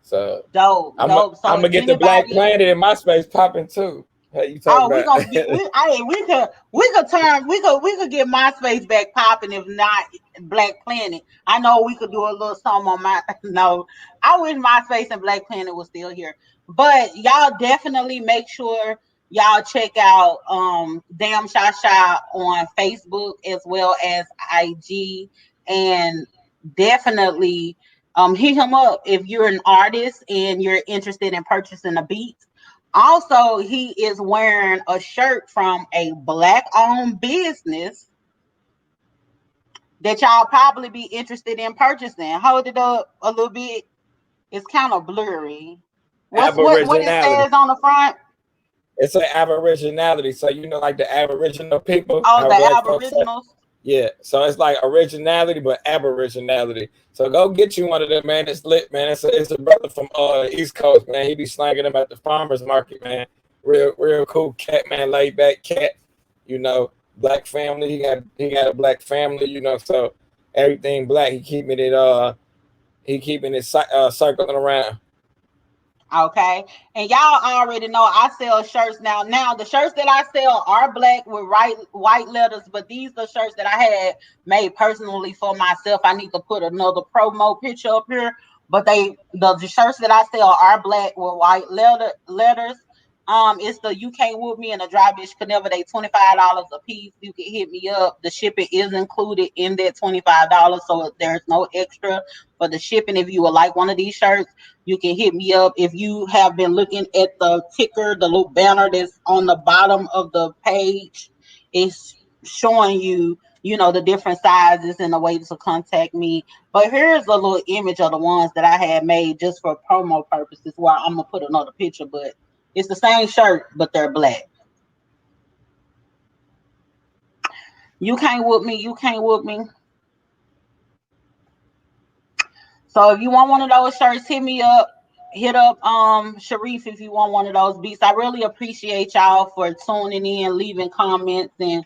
So Dope, dope. I'm So gonna if get the Black anybody, Planet in my space popping too. Hey, you talking oh, about? we gonna be we could get MySpace back popping, if not Black Planet. I know we could do a little something on my no. I wish MySpace and Black Planet was still here. But y'all definitely make sure y'all check out Damn ShaSha on Facebook as well as IG, and definitely hit him up if you're an artist and you're interested in purchasing a beat. Also, he is wearing a shirt from a black owned business that y'all probably be interested in purchasing. Hold it up a little bit. It's kind of blurry. What it Aboriginality. says on the front? It's an aboriginality. So you know, like the Aboriginal people, Oh, how the black folks say. Aboriginals. Yeah. So it's like originality, but aboriginality. So go get you one of them, man. It's lit, man. It's a brother from East Coast, man. He be slanging them at the farmers market, man. Real cool cat, man. Laid back cat. You know, black family. He got a black family. You know, so everything black. He keeping it circling around. Okay. And y'all already know I sell shirts now. Now the shirts that I sell are black with white letters, but these are shirts that I had made personally for myself. I need to put another promo picture up here. But the shirts that I sell are black with white letters. It's the You Can't Whoop Me and the Dry Bitch Could Never. They $25 a piece. You can hit me up. The shipping is included in that $25, so there's no extra for the shipping. If you would like one of these shirts, you can hit me up. If you have been looking at the ticker, the little banner that's on the bottom of the page, it's showing you, the different sizes and the ways to contact me. But here's a little image of the ones that I had made just for promo purposes, where I'm gonna put another picture, but it's the same shirt, but they're black. You can't whoop me. You can't whoop me. So if you want one of those shirts, hit me up. Hit up Sharif if you want one of those beats. I really appreciate y'all for tuning in, leaving comments, and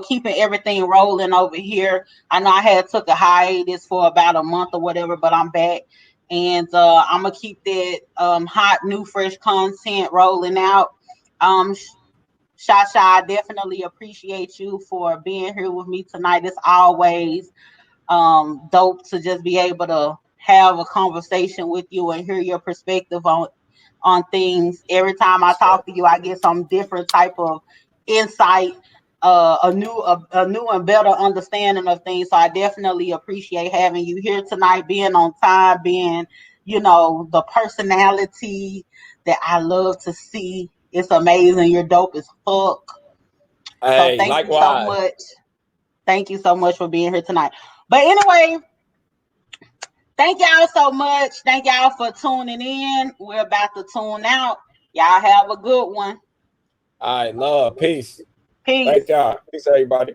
keeping everything rolling over here. I know I had took a hiatus for about a month or whatever, but I'm back. And I'm gonna keep that hot, new, fresh content rolling out. Um Shasha, I definitely appreciate you for being here with me tonight. It's always dope to just be able to have a conversation with you and hear your perspective on things. Every time I talk to you, I get some different type of insight, a new and better understanding of things. So I definitely appreciate having you here tonight, being on time, being the personality that I love to see. It's amazing. You're dope as fuck. So Hey, thank you so likewise. much. Thank you so much for being here tonight. But anyway, thank y'all so much. Thank y'all for tuning in. We're about to tune out. Y'all have a good one. All right, love, peace. Thank Peace. y'all. Peace, everybody.